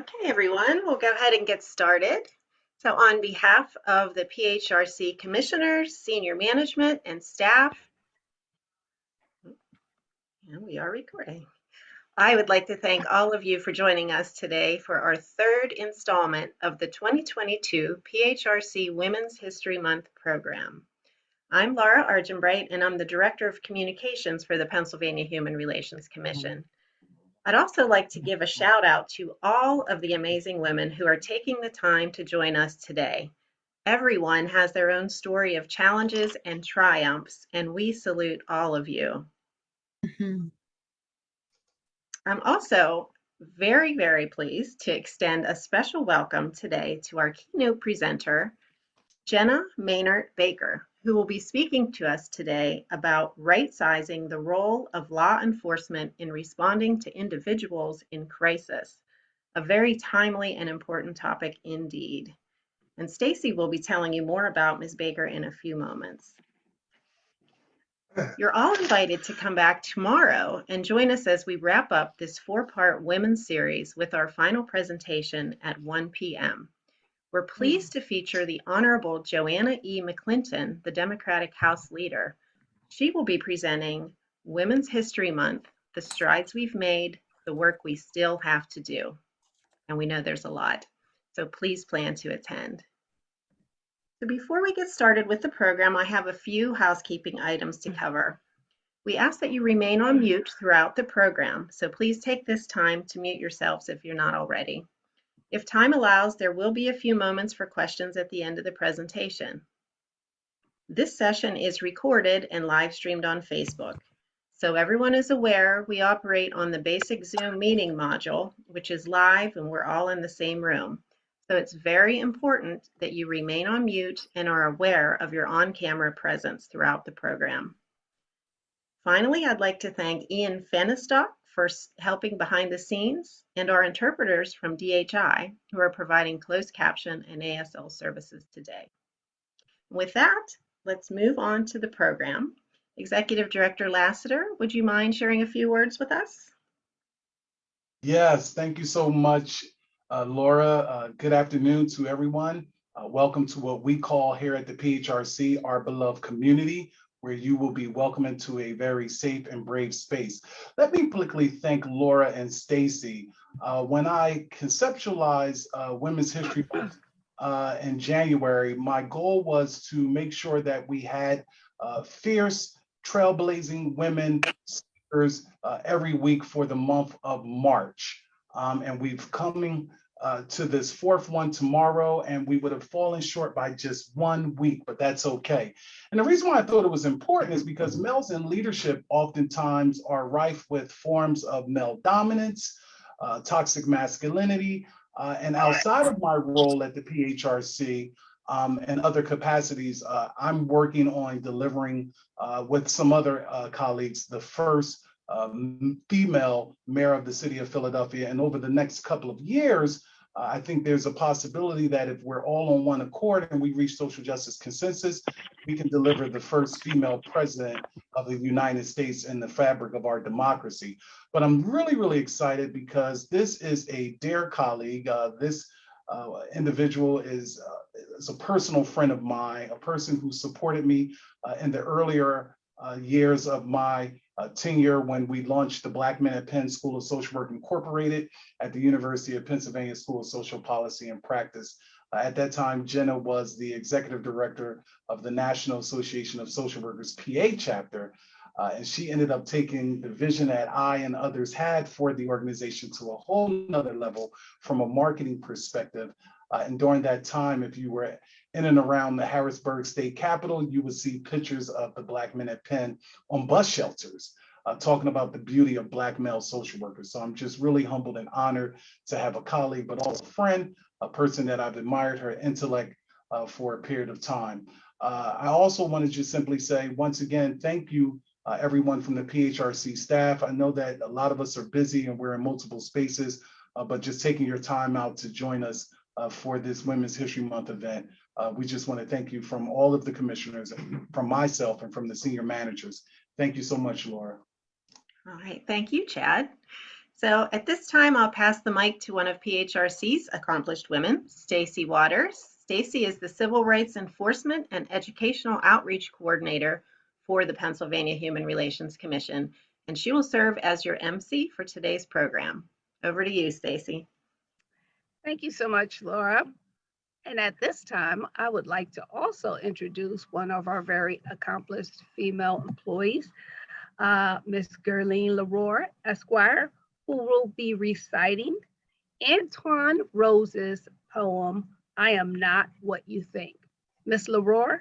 Okay, everyone, we'll go ahead and get started. So on behalf of the PHRC commissioners, senior management, and staff, and we are recording. I would like to thank all of you for joining us today for our third installment of the 2022 PHRC Women's History Month program. I'm Laura Argenbright, and I'm the Director of Communications for the Pennsylvania Human Relations Commission. I'd also like to give a shout out to all of the amazing women who are taking the time to join us today. Everyone has their own story of challenges and triumphs, and we salute all of you. I'm also very, very pleased to extend a special welcome today to our keynote presenter, Jenna Mehnert Baker, who will be speaking to us today about right-sizing the role of law enforcement in responding to individuals in crisis, a very timely and important topic indeed. And Stacy will be telling you more about Ms. Baker in a few moments. You're all invited to come back tomorrow and join us as we wrap up this four-part women's series with our final presentation at 1 p.m. We're pleased to feature the Honorable Joanna E. McClinton, the Democratic House Leader. She will be presenting Women's History Month, the strides we've made, the work we still have to do. And we know there's a lot, so please plan to attend. So before we get started with the program, I have a few housekeeping items to cover. We ask that you remain on mute throughout the program, so please take this time to mute yourselves if you're not already. If time allows, there will be a few moments for questions at the end of the presentation. This session is recorded and live streamed on Facebook. So everyone is aware we operate on the basic Zoom meeting module, which is live and we're all in the same room. So it's very important that you remain on mute and are aware of your on-camera presence throughout the program. Finally, I'd like to thank Ian Fenistock for helping behind the scenes and our interpreters from DHI who are providing closed caption and ASL services today. With that, let's move on to the program. Executive Director Lassiter, would you mind sharing a few words with us? Yes, thank you so much, Laura. Good afternoon to everyone. Welcome to what we call here at the PHRC, our beloved community, where you will be welcomed into a very safe and brave space. Let me quickly thank Laura and Stacy. When I conceptualized Women's History Month in January, my goal was to make sure that we had fierce, trailblazing women speakers every week for the month of March. And we've coming to this fourth one tomorrow, and we would have fallen short by just 1 week, but that's okay. And the reason why I thought it was important is because males in leadership oftentimes are rife with forms of male dominance, toxic masculinity, and outside of my role at the PHRC and other capacities, I'm working on delivering with some other colleagues the first female mayor of the city of Philadelphia. And over the next couple of years, I think there's a possibility that if we're all on one accord and we reach social justice consensus, we can deliver the first female president of the United States in the fabric of our democracy. But I'm really, really excited because this is a dear colleague. This individual is a personal friend of mine, a person who supported me in the earlier years of my tenure when we launched the Black Men at Penn School of Social Work Incorporated at the University of Pennsylvania School of Social Policy and Practice. At that time, Jenna was the executive director of the National Association of Social Workers PA chapter, and she ended up taking the vision that I and others had for the organization to a whole nother level from a marketing perspective. And during that time, if you were in and around the Harrisburg State Capitol, you would see pictures of the Black Men at Penn on bus shelters, talking about the beauty of Black male social workers. So I'm just really humbled and honored to have a colleague, but also a friend, a person that I've admired her intellect for a period of time. I also want to just simply say, once again, thank you, everyone from the PHRC staff. I know that a lot of us are busy and we're in multiple spaces, but just taking your time out to join us for this Women's History Month event. We just want to thank you from all of the commissioners, from myself and from the senior managers. Thank you so much, Laura. All right, thank you, Chad. So at this time, I'll pass the mic to one of PHRC's accomplished women, Stacy Waters. Stacy is the Civil Rights Enforcement and Educational Outreach Coordinator for the Pennsylvania Human Relations Commission, and she will serve as your MC for today's program. Over to you, Stacy. Thank you so much, Laura. And at this time, I would like to also introduce one of our very accomplished female employees, Miss Gerline Leroy, Esquire, who will be reciting Antoine Rose's poem, I Am Not What You Think. Miss Leroy?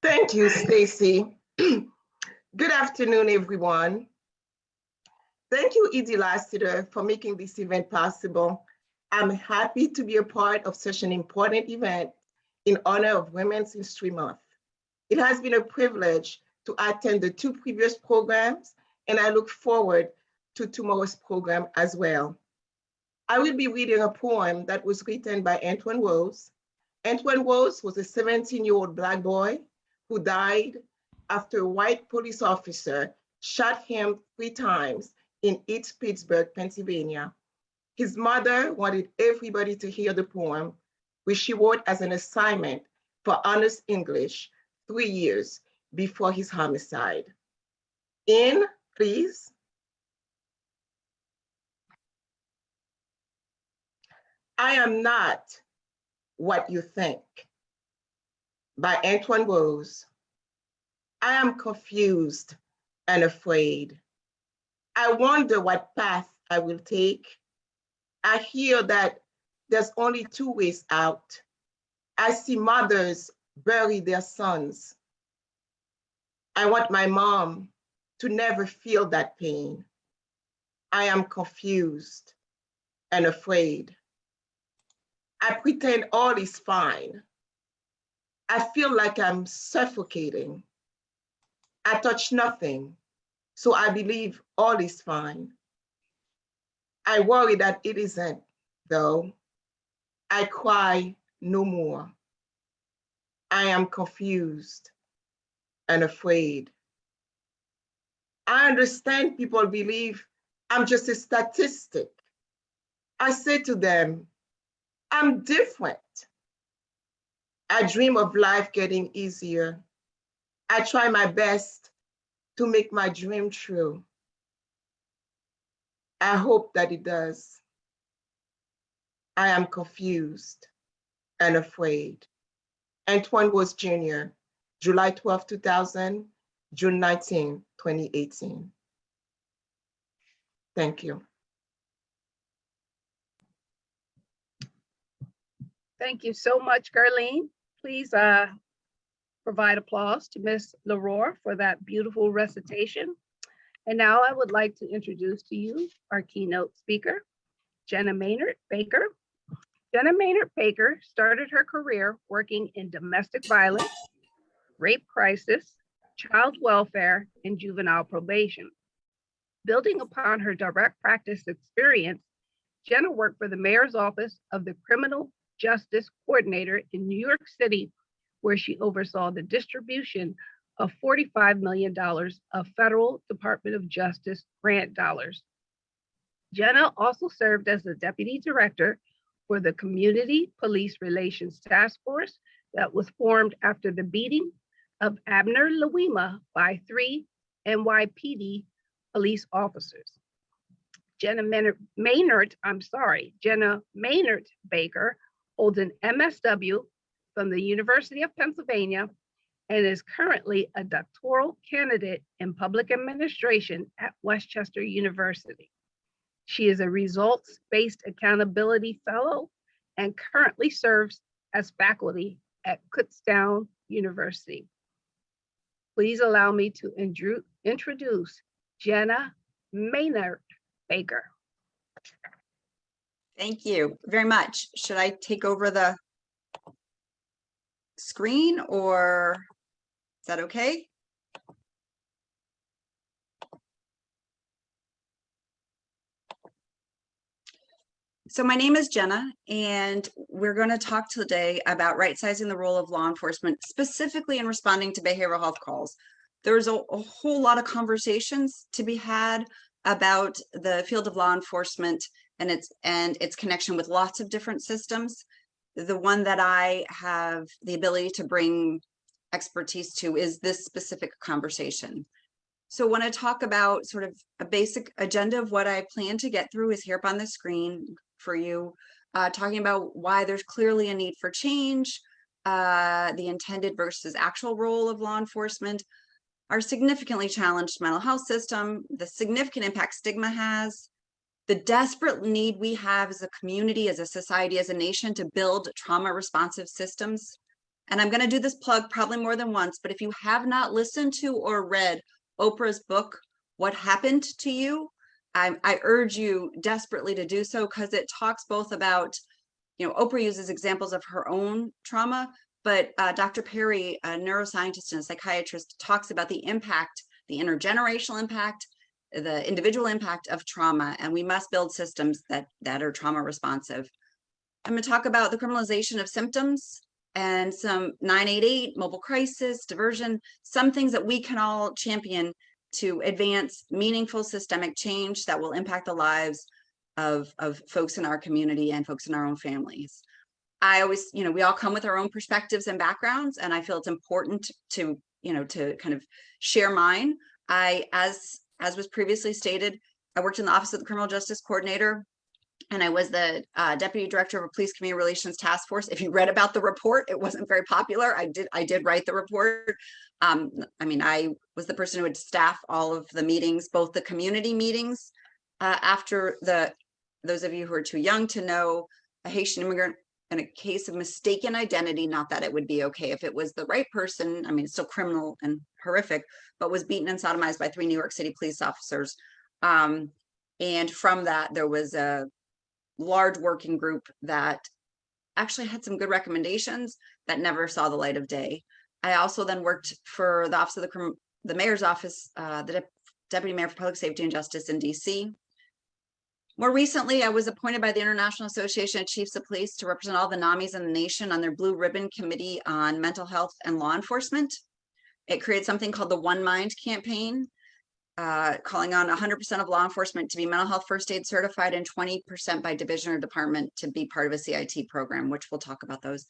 Thank you, Stacy. Good afternoon, everyone. Thank you, Edie Lassiter, for making this event possible. I'm happy to be a part of such an important event in honor of Women's History Month. It has been a privilege to attend the two previous programs, and I look forward to tomorrow's program as well. I will be reading a poem that was written by Antoine Rose. Antoine Rose was a 17-year-old Black boy who died after a white police officer shot him 3 times in East Pittsburgh, Pennsylvania. His mother wanted everybody to hear the poem, which she wrote as an assignment for honors English 3 years before his homicide. In, please. I am not what you think, by Antoine Rose. I am confused and afraid. I wonder what path I will take. I hear that there's only 2 ways out. I see mothers bury their sons. I want my mom to never feel that pain. I am confused and afraid. I pretend all is fine. I feel like I'm suffocating. I touch nothing, so I believe all is fine. I worry that it isn't, though. I cry no more. I am confused and afraid. I understand people believe I'm just a statistic. I say to them, I'm different. I dream of life getting easier. I try my best to make my dream true. I hope that it does. I am confused and afraid. Antoine Rose Jr., July 12, 2000, June 19, 2018. Thank you. Thank you so much, Gerline. Please provide applause to Ms. Leroy for that beautiful recitation. And now I would like to introduce to you our keynote speaker, Jenna Mehnert Baker. Jenna Mehnert Baker started her career working in domestic violence, rape crisis, child welfare, and juvenile probation. Building upon her direct practice experience, Jenna worked for the mayor's office of the Criminal Justice Coordinator in New York City, where she oversaw the distribution of $45 million of federal Department of Justice grant dollars. Jenna also served as the deputy director for the Community Police Relations Task Force that was formed after the beating of Abner Louima by 3 NYPD police officers. Jenna Mehnert Baker holds an MSW from the University of Pennsylvania and is currently a doctoral candidate in public administration at Westchester University. She is a results-based accountability fellow and currently serves as faculty at Kutztown University. Please allow me to introduce Jenna Mehnert Baker. Thank you very much. Should I take over the screen or is that okay? So my name is Jenna, and we're going to talk today about right-sizing the role of law enforcement, specifically in responding to behavioral health calls. There's a whole lot of conversations to be had about the field of law enforcement and its connection with lots of different systems. The one that I have the ability to bring expertise to is this specific conversation. So when I talk about sort of a basic agenda of what I plan to get through is here up on the screen for you, talking about why there's clearly a need for change, the intended versus actual role of law enforcement, our significantly challenged mental health system, the significant impact stigma has, the desperate need we have as a community, as a society, as a nation to build trauma responsive systems. And I'm going to do this plug probably more than once, but if you have not listened to or read Oprah's book, What Happened to You, I urge you desperately to do so, because it talks both about, Oprah uses examples of her own trauma, but Dr. Perry, a neuroscientist and a psychiatrist, talks about the impact, the intergenerational impact, the individual impact of trauma, and we must build systems that are trauma responsive. I'm going to talk about the criminalization of symptoms and some 988, mobile crisis, diversion, some things that we can all champion to advance meaningful systemic change that will impact the lives of folks in our community and folks in our own families. I always, we all come with our own perspectives and backgrounds, and I feel it's important to, to kind of share mine. As was previously stated, I worked in the Office of the Criminal Justice Coordinator, and I was the Deputy Director of a Police Community Relations Task Force. If you read about the report, it wasn't very popular. I did write the report. I was the person who would staff all of the meetings, both the community meetings, after those of you who are too young to know, a Haitian immigrant in a case of mistaken identity, not that it would be okay if it was the right person, it's still criminal and horrific, but was beaten and sodomized by 3 New York City police officers. And from that, there was a large working group that actually had some good recommendations that never saw the light of day. I also then worked for the Office of the Mayor's Office, the Deputy Mayor for Public Safety and Justice in DC. More recently, I was appointed by the International Association of Chiefs of Police to represent all the NAMIs in the nation on their Blue Ribbon Committee on Mental Health and Law Enforcement. It created something called the One Mind campaign, calling on 100% of law enforcement to be mental health first aid certified and 20% by division or department to be part of a CIT program, which we'll talk about those.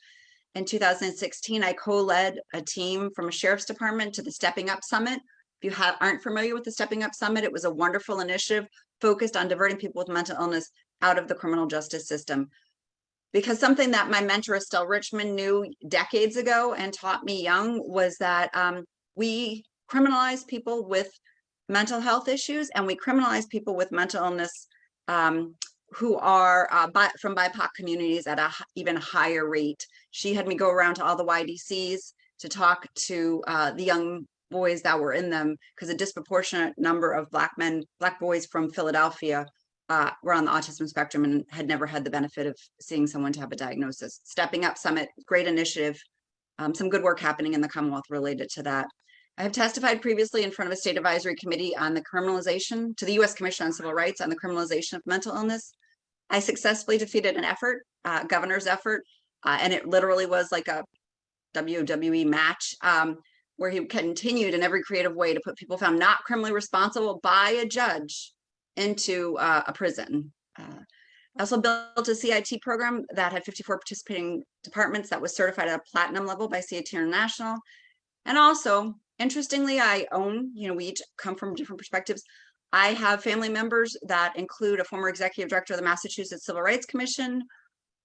In 2016, I co-led a team from a sheriff's department to the Stepping Up Summit. If you aren't familiar with the Stepping Up Summit, it was a wonderful initiative focused on diverting people with mental illness out of the criminal justice system. Because something that my mentor, Estelle Richmond, knew decades ago and taught me young was that we criminalize people with mental health issues, and we criminalize people with mental illness who are from BIPOC communities at an even higher rate. She had me go around to all the YDCs to talk to the young boys that were in them, because a disproportionate number of Black boys from Philadelphia were on the autism spectrum and had never had the benefit of seeing someone to have a diagnosis. Stepping Up Summit, great initiative. Some good work happening in the Commonwealth related to that. I have testified previously in front of a state advisory committee on the criminalization, to the U.S. Commission on Civil Rights, on the criminalization of mental illness. I successfully defeated an effort, governor's effort, and it literally was like a WWE match, where he continued in every creative way to put people found not criminally responsible by a judge into a prison. I also built a CIT program that had 54 participating departments that was certified at a platinum level by CIT International. And also, interestingly, I own, we each come from different perspectives. I have family members that include a former executive director of the Massachusetts Civil Rights Commission,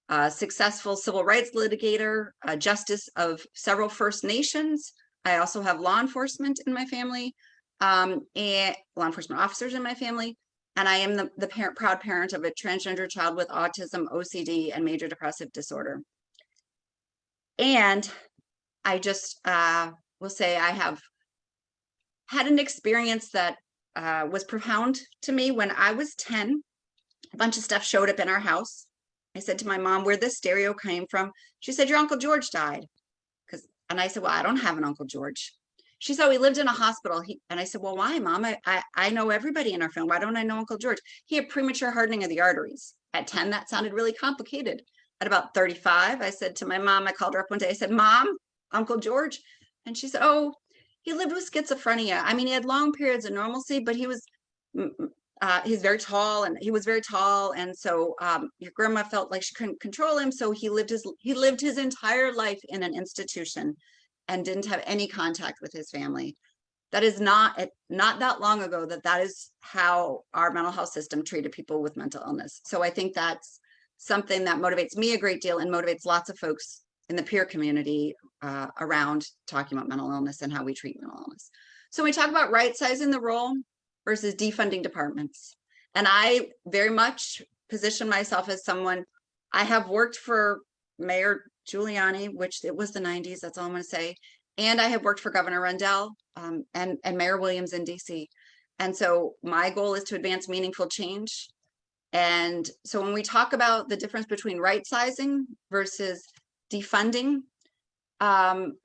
a successful civil rights litigator, a justice of several First Nations. I also have law enforcement in my family, and law enforcement officers in my family. And I am the proud parent of a transgender child with autism, OCD, and major depressive disorder. And I just will say I have had an experience that was profound to me. When I was 10, a bunch of stuff showed up in our house. I said to my mom, where this stereo came from. She said, your Uncle George died. And I said, well, I don't have an Uncle George. She said, he lived in a hospital. And I said, well, why, Mom? I know everybody in our family. Why don't I know Uncle George? He had premature hardening of the arteries. At 10, that sounded really complicated. At about 35, I said to my mom, I called her up one day. I said, Mom, Uncle George. And she said, oh, he lived with schizophrenia. He had long periods of normalcy, but he was he's very tall, and he was very tall, and so your grandma felt like she couldn't control him, so he lived his entire life in an institution and didn't have any contact with his family. That is not that long ago that is how our mental health system treated people with mental illness. So I think that's something that motivates me a great deal and motivates lots of folks in the peer community around talking about mental illness and how we treat mental illness. So when we talk about right sizing the role versus defunding departments, and I very much position myself as someone, I have worked for Mayor Giuliani, which it was the 90s, that's all I'm going to say. And I have worked for Governor Rendell and Mayor Williams in DC. And so my goal is to advance meaningful change. And so when we talk about the difference between right sizing versus defunding,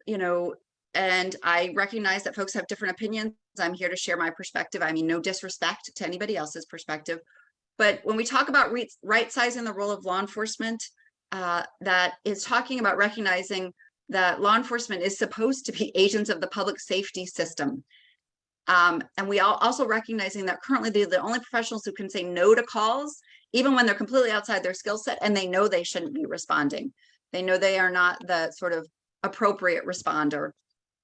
you know, and I recognize that folks have different opinions. I'm here to share my perspective. I mean, no disrespect to anybody else's perspective. But when we talk about right sizing the role of law enforcement, that is talking about recognizing that law enforcement is supposed to be agents of the public safety system. And we also recognizing that currently they're the only professionals who can say no to calls, even when they're completely outside their skill set and they know they shouldn't be responding. They know they are not the sort of appropriate responder.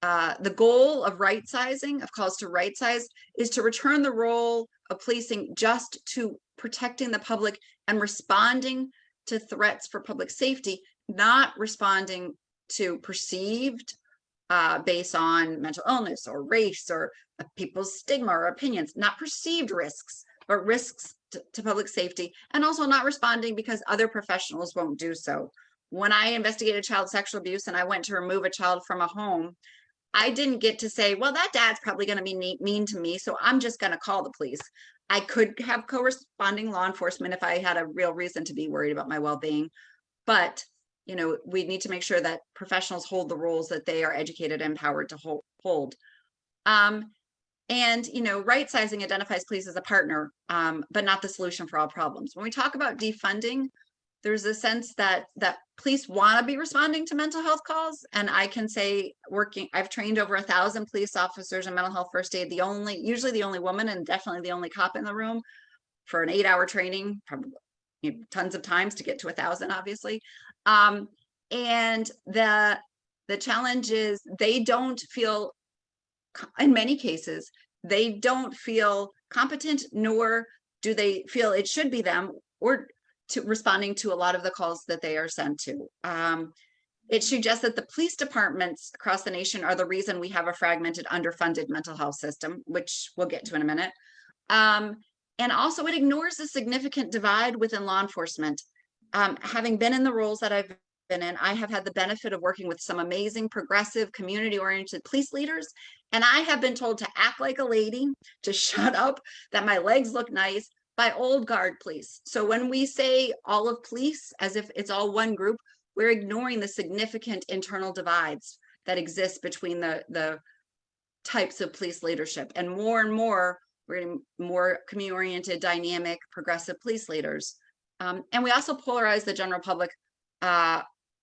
The goal of right sizing, of calls to right size, is to return the role of policing just to protecting the public and responding to threats for public safety, not responding to perceived based on mental illness or race or people's stigma or opinions, not perceived risks, but risks to public safety, and also not responding because other professionals won't do so. When I investigated child sexual abuse and I went to remove a child from a home, I didn't get to say, well, that dad's probably going to be mean to me, so I'm just going to call the police. I could have corresponding law enforcement if I had a real reason to be worried about my well-being, but you know, we need to make sure that professionals hold the roles that they are educated and empowered to hold. And, you know, right sizing identifies police as a partner, but not the solution for all problems. When we talk about defunding, there's a sense that police want to be responding to mental health calls. And I can say I've trained over 1,000 police officers in mental health first aid, usually the only woman and definitely the only cop in the room for an 8-hour training, probably tons of times to get to 1,000, obviously. And the challenge is they don't feel, in many cases, they don't feel competent, nor do they feel it should be them or to responding to a lot of the calls that they are sent to. It suggests that the police departments across the nation are the reason we have a fragmented, underfunded mental health system, which we'll get to in a minute. And also it ignores the significant divide within law enforcement. Having been in the roles that I've been in, I have had the benefit of working with some amazing, progressive, community-oriented police leaders. And I have been told to act like a lady, to shut up, that my legs look nice by old guard police. So when we say all of police, as if it's all one group, we're ignoring the significant internal divides that exist between the types of police leadership. And more, we're getting more community-oriented, dynamic, progressive police leaders. And we also polarize the general public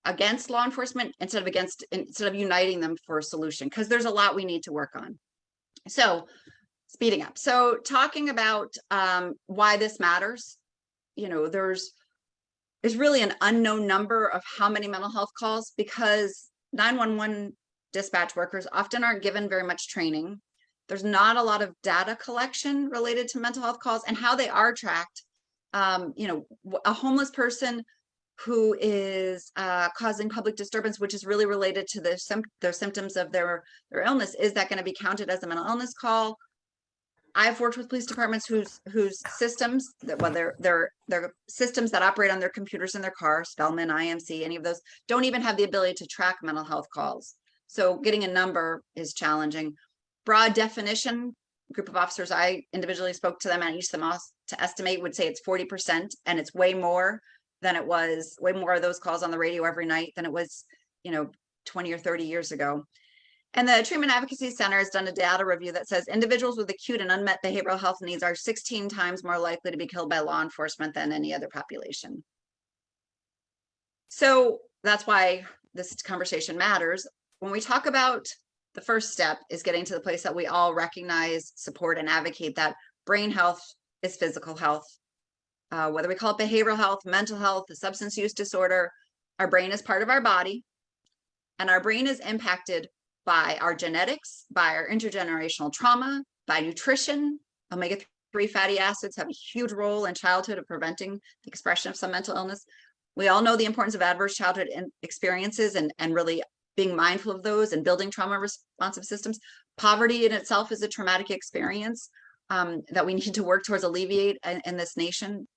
against law enforcement instead of uniting them for a solution, because there's a lot we need to work on. So speeding up. So talking about why this matters, you know, there's really an unknown number of how many mental health calls, because 911 dispatch workers often aren't given very much training. There's not a lot of data collection related to mental health calls and how they are tracked. You know, a homeless person who is causing public disturbance, which is really related to their symptoms of their illness, is that going to be counted as a mental illness call? I've worked with police departments whose systems, their systems that operate on their computers in their car, Spellman, IMC, any of those, don't even have the ability to track mental health calls. So getting a number is challenging. Broad definition, group of officers I individually spoke to them and each of them to estimate would say it's 40%, and it's way more of those calls on the radio every night than it was, you know, 20 or 30 years ago. And the Treatment Advocacy Center has done a data review that says individuals with acute and unmet behavioral health needs are 16 times more likely to be killed by law enforcement than any other population. So that's why this conversation matters. When we talk about the first step is getting to the place that we all recognize, support, and advocate that brain health is physical health. Whether we call it behavioral health, mental health, the substance use disorder, our brain is part of our body, and our brain is impacted by our genetics, by our intergenerational trauma, by nutrition. Omega-3 fatty acids have a huge role in childhood of preventing the expression of some mental illness. We all know the importance of adverse childhood experiences and really being mindful of those and building trauma responsive systems. Poverty in itself is a traumatic experience that we need to work towards alleviate in this nation.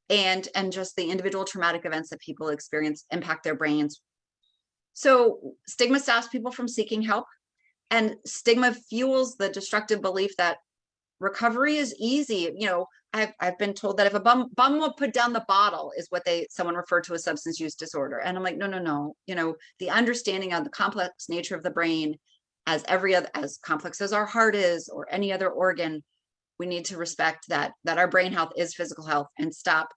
And just the individual traumatic events that people experience impact their brains. So stigma stops people from seeking help, and stigma fuels the destructive belief that recovery is easy. You know, I've been told that if a bum will put down the bottle is what someone referred to as substance use disorder. And I'm like, no. You know, the understanding of the complex nature of the brain, as complex as our heart is or any other organ, we need to respect that our brain health is physical health and stop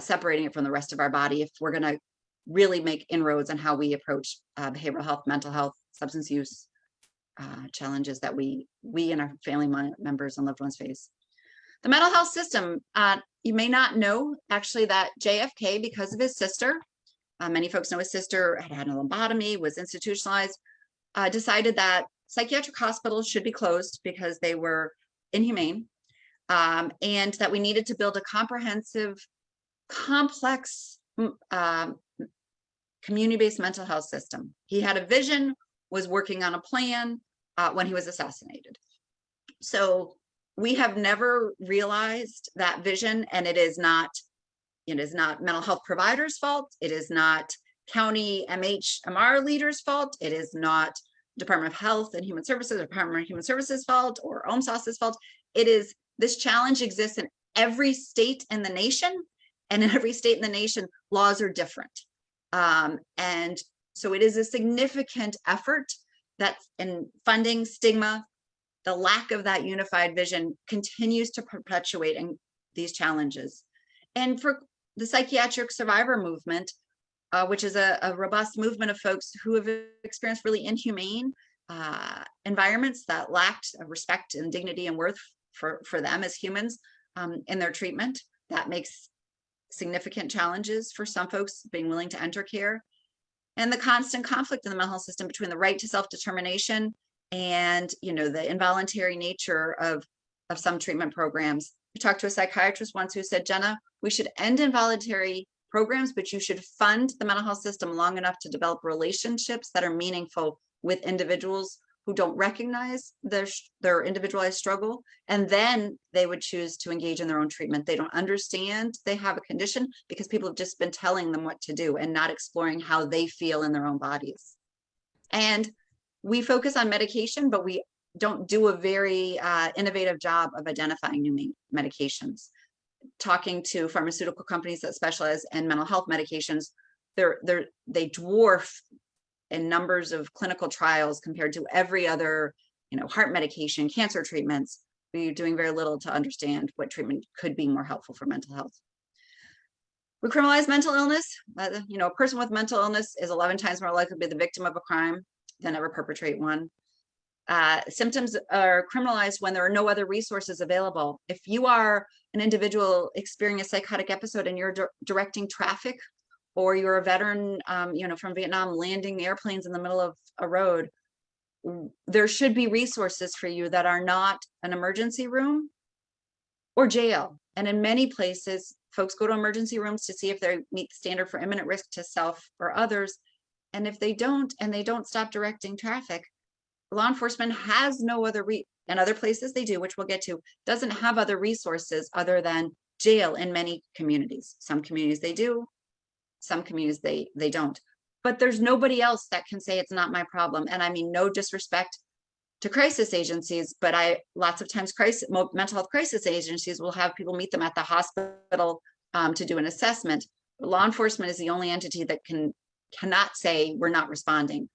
separating it from the rest of our body if we're going to really make inroads on how we approach behavioral health, mental health, substance use challenges that we and our family members and loved ones face. The mental health system, you may not know actually that JFK, because of his sister, many folks know his sister had a lobotomy, was institutionalized, decided that psychiatric hospitals should be closed because they were inhumane, and that we needed to build a comprehensive, complex, community-based mental health system. He had a vision, was working on a plan when he was assassinated. So we have never realized that vision, and it is not mental health providers' fault. It is not county MHMR leaders' fault. It is not Department of Health and Human Services or Department of Human Services fault or OMSAS's fault. It is, this challenge exists in every state in the nation, and in every state in the nation, laws are different. And so it is a significant effort that in funding, stigma, the lack of that unified vision continues to perpetuate these challenges. And for the psychiatric survivor movement, which is a robust movement of folks who have experienced really inhumane environments that lacked respect and dignity and worth for them as humans in their treatment, that makes significant challenges for some folks being willing to enter care. And the constant conflict in the mental health system between the right to self-determination and, you know, the involuntary nature of some treatment programs. We talked to a psychiatrist once who said, Jenna, we should end involuntary programs, but you should fund the mental health system long enough to develop relationships that are meaningful with individuals who don't recognize their individualized struggle, and then they would choose to engage in their own treatment. They don't understand they have a condition because people have just been telling them what to do and not exploring how they feel in their own bodies. And we focus on medication, but we don't do a very innovative job of identifying new medications. Talking to pharmaceutical companies that specialize in mental health medications, they dwarf in numbers of clinical trials compared to every other, you know, heart medication, cancer treatments. We're doing very little to understand what treatment could be more helpful for mental health. We criminalize mental illness. You know, a person with mental illness is 11 times more likely to be the victim of a crime than ever perpetrate one. Symptoms are criminalized when there are no other resources available. If you are an individual experiencing a psychotic episode and you're directing traffic, or you're a veteran, you know, from Vietnam landing airplanes in the middle of a road, there should be resources for you that are not an emergency room or jail. And in many places, folks go to emergency rooms to see if they meet the standard for imminent risk to self or others. And if they don't, and they don't stop directing traffic, law enforcement has no other, and other places they do, which we'll get to, doesn't have other resources other than jail in many communities. Some communities they do, some communities they don't. But there's nobody else that can say it's not my problem. And I mean, no disrespect to crisis agencies, but lots of times mental health crisis agencies will have people meet them at the hospital to do an assessment. Law enforcement is the only entity that cannot say we're not responding.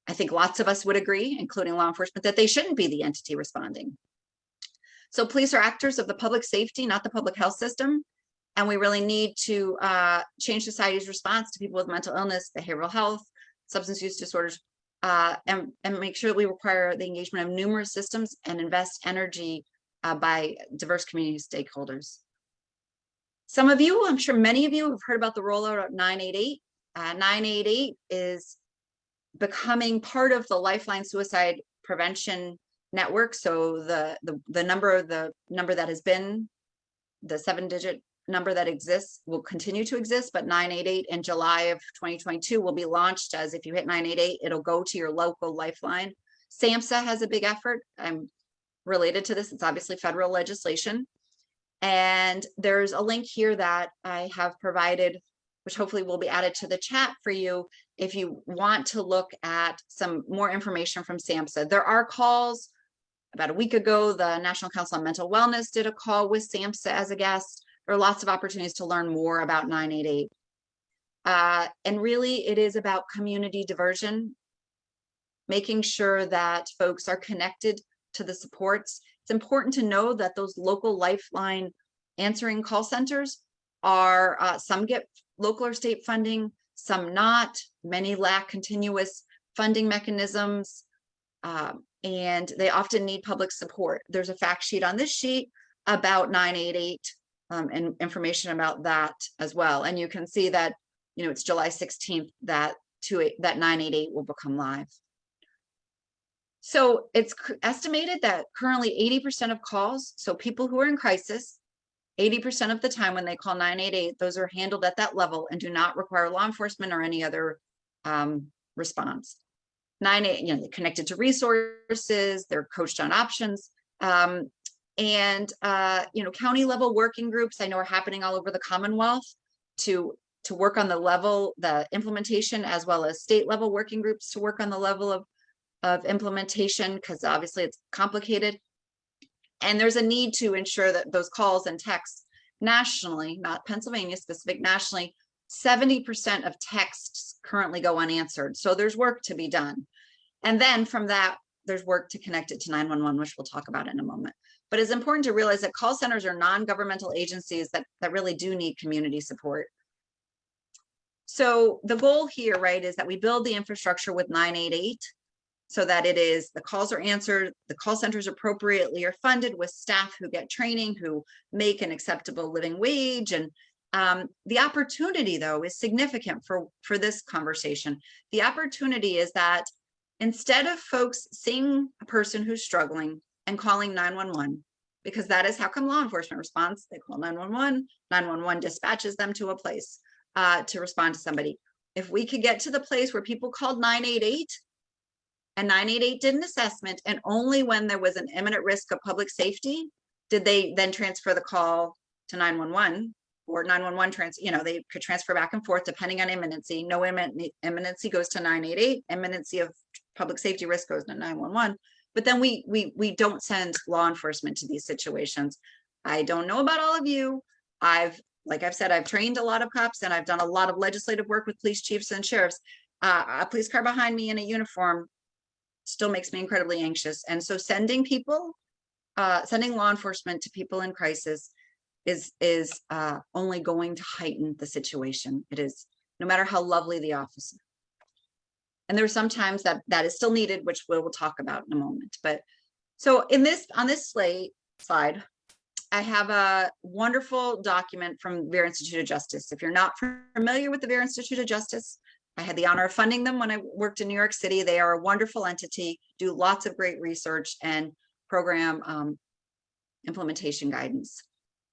I think lots of us would agree, including law enforcement, that they shouldn't be the entity responding. So police are actors of the public safety, not the public health system. And we really need to change society's response to people with mental illness, behavioral health, substance use disorders, and make sure that we require the engagement of numerous systems and invest energy by diverse community stakeholders. Some of you, I'm sure many of you have heard about the rollout of 988. 988 is becoming part of the Lifeline Suicide Prevention Network. So the number that has been the 7-digit number that exists will continue to exist, but 988 in July of 2022 will be launched as, if you hit 988, it'll go to your local Lifeline. SAMHSA has a big effort. I'm related to this. It's obviously federal legislation. And there's a link here that I have provided, which hopefully will be added to the chat for you if you want to look at some more information from SAMHSA. There are calls. About a week ago, the National Council on Mental Wellness did a call with SAMHSA as a guest. There are lots of opportunities to learn more about 988. And really, it is about community diversion, making sure that folks are connected to the supports. It's important to know that those local Lifeline answering call centers are, some get local or state funding, some not. Many lack continuous funding mechanisms, and they often need public support. There's a fact sheet on this sheet about 988 and information about that as well. And you can see that, you know, it's July 16th that 988 will become live. So it's estimated that currently 80% of calls, so people who are in crisis, 80% of the time when they call 988, those are handled at that level and do not require law enforcement or any other response. 988, you know, they're connected to resources, they're coached on options. You know, county level working groups I know are happening all over the Commonwealth to work on the implementation, as well as state level working groups to work on the level of implementation, because obviously it's complicated. And there's a need to ensure that those calls and texts nationally, not Pennsylvania specific, nationally, 70% of texts currently go unanswered. So there's work to be done. And then from that, there's work to connect it to 911, which we'll talk about in a moment. But it's important to realize that call centers are non-governmental agencies that really do need community support. So the goal here, right, is that we build the infrastructure with 988 so that it is, the calls are answered, the call centers appropriately are funded with staff who get training, who make an acceptable living wage. And the opportunity, though, is significant for this conversation. The opportunity is that instead of folks seeing a person who's struggling and calling 911, because that is how come law enforcement responds, they call 911, 911 dispatches them to a place to respond to somebody. If we could get to the place where people called 988 and 988 did an assessment, and only when there was an imminent risk of public safety did they then transfer the call to 911, or 911 you know, they could transfer back and forth depending on imminency. No imminency goes to 988, imminency of public safety risk goes to 911. But then we don't send law enforcement to these situations. I don't know about all of you. Like I've said, I've trained a lot of cops and I've done a lot of legislative work with police chiefs and sheriffs. A police car behind me in a uniform still makes me incredibly anxious. And so sending law enforcement to people in crisis is only going to heighten the situation. It is, no matter how lovely the officer. And there are some times that is still needed, which we'll talk about in a moment. But so on this slide, I have a wonderful document from Vera Institute of Justice. If you're not familiar with the Vera Institute of Justice, I had the honor of funding them when I worked in New York City. They are a wonderful entity, do lots of great research and program implementation guidance.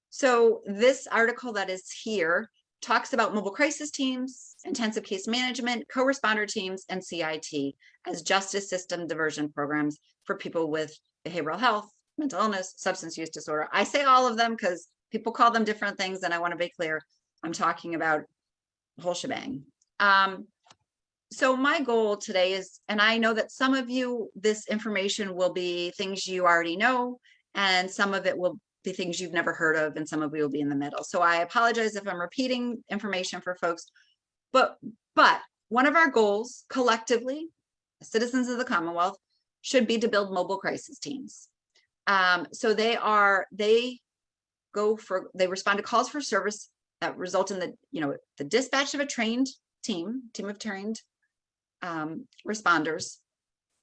So this article that is here talks about mobile crisis teams, intensive case management, co-responder teams, and CIT as justice system diversion programs for people with behavioral health, mental illness, substance use disorder. I say all of them because people call them different things, and I want to be clear, I'm talking about the whole shebang. So my goal today is, and I know that some of you, this information will be things you already know, and some of it will be things you've never heard of, and some of you will be in the middle. So I apologize if I'm repeating information for folks, but one of our goals collectively, citizens of the Commonwealth, should be to build mobile crisis teams. So they respond to calls for service that result in the dispatch of a trained team of trained responders.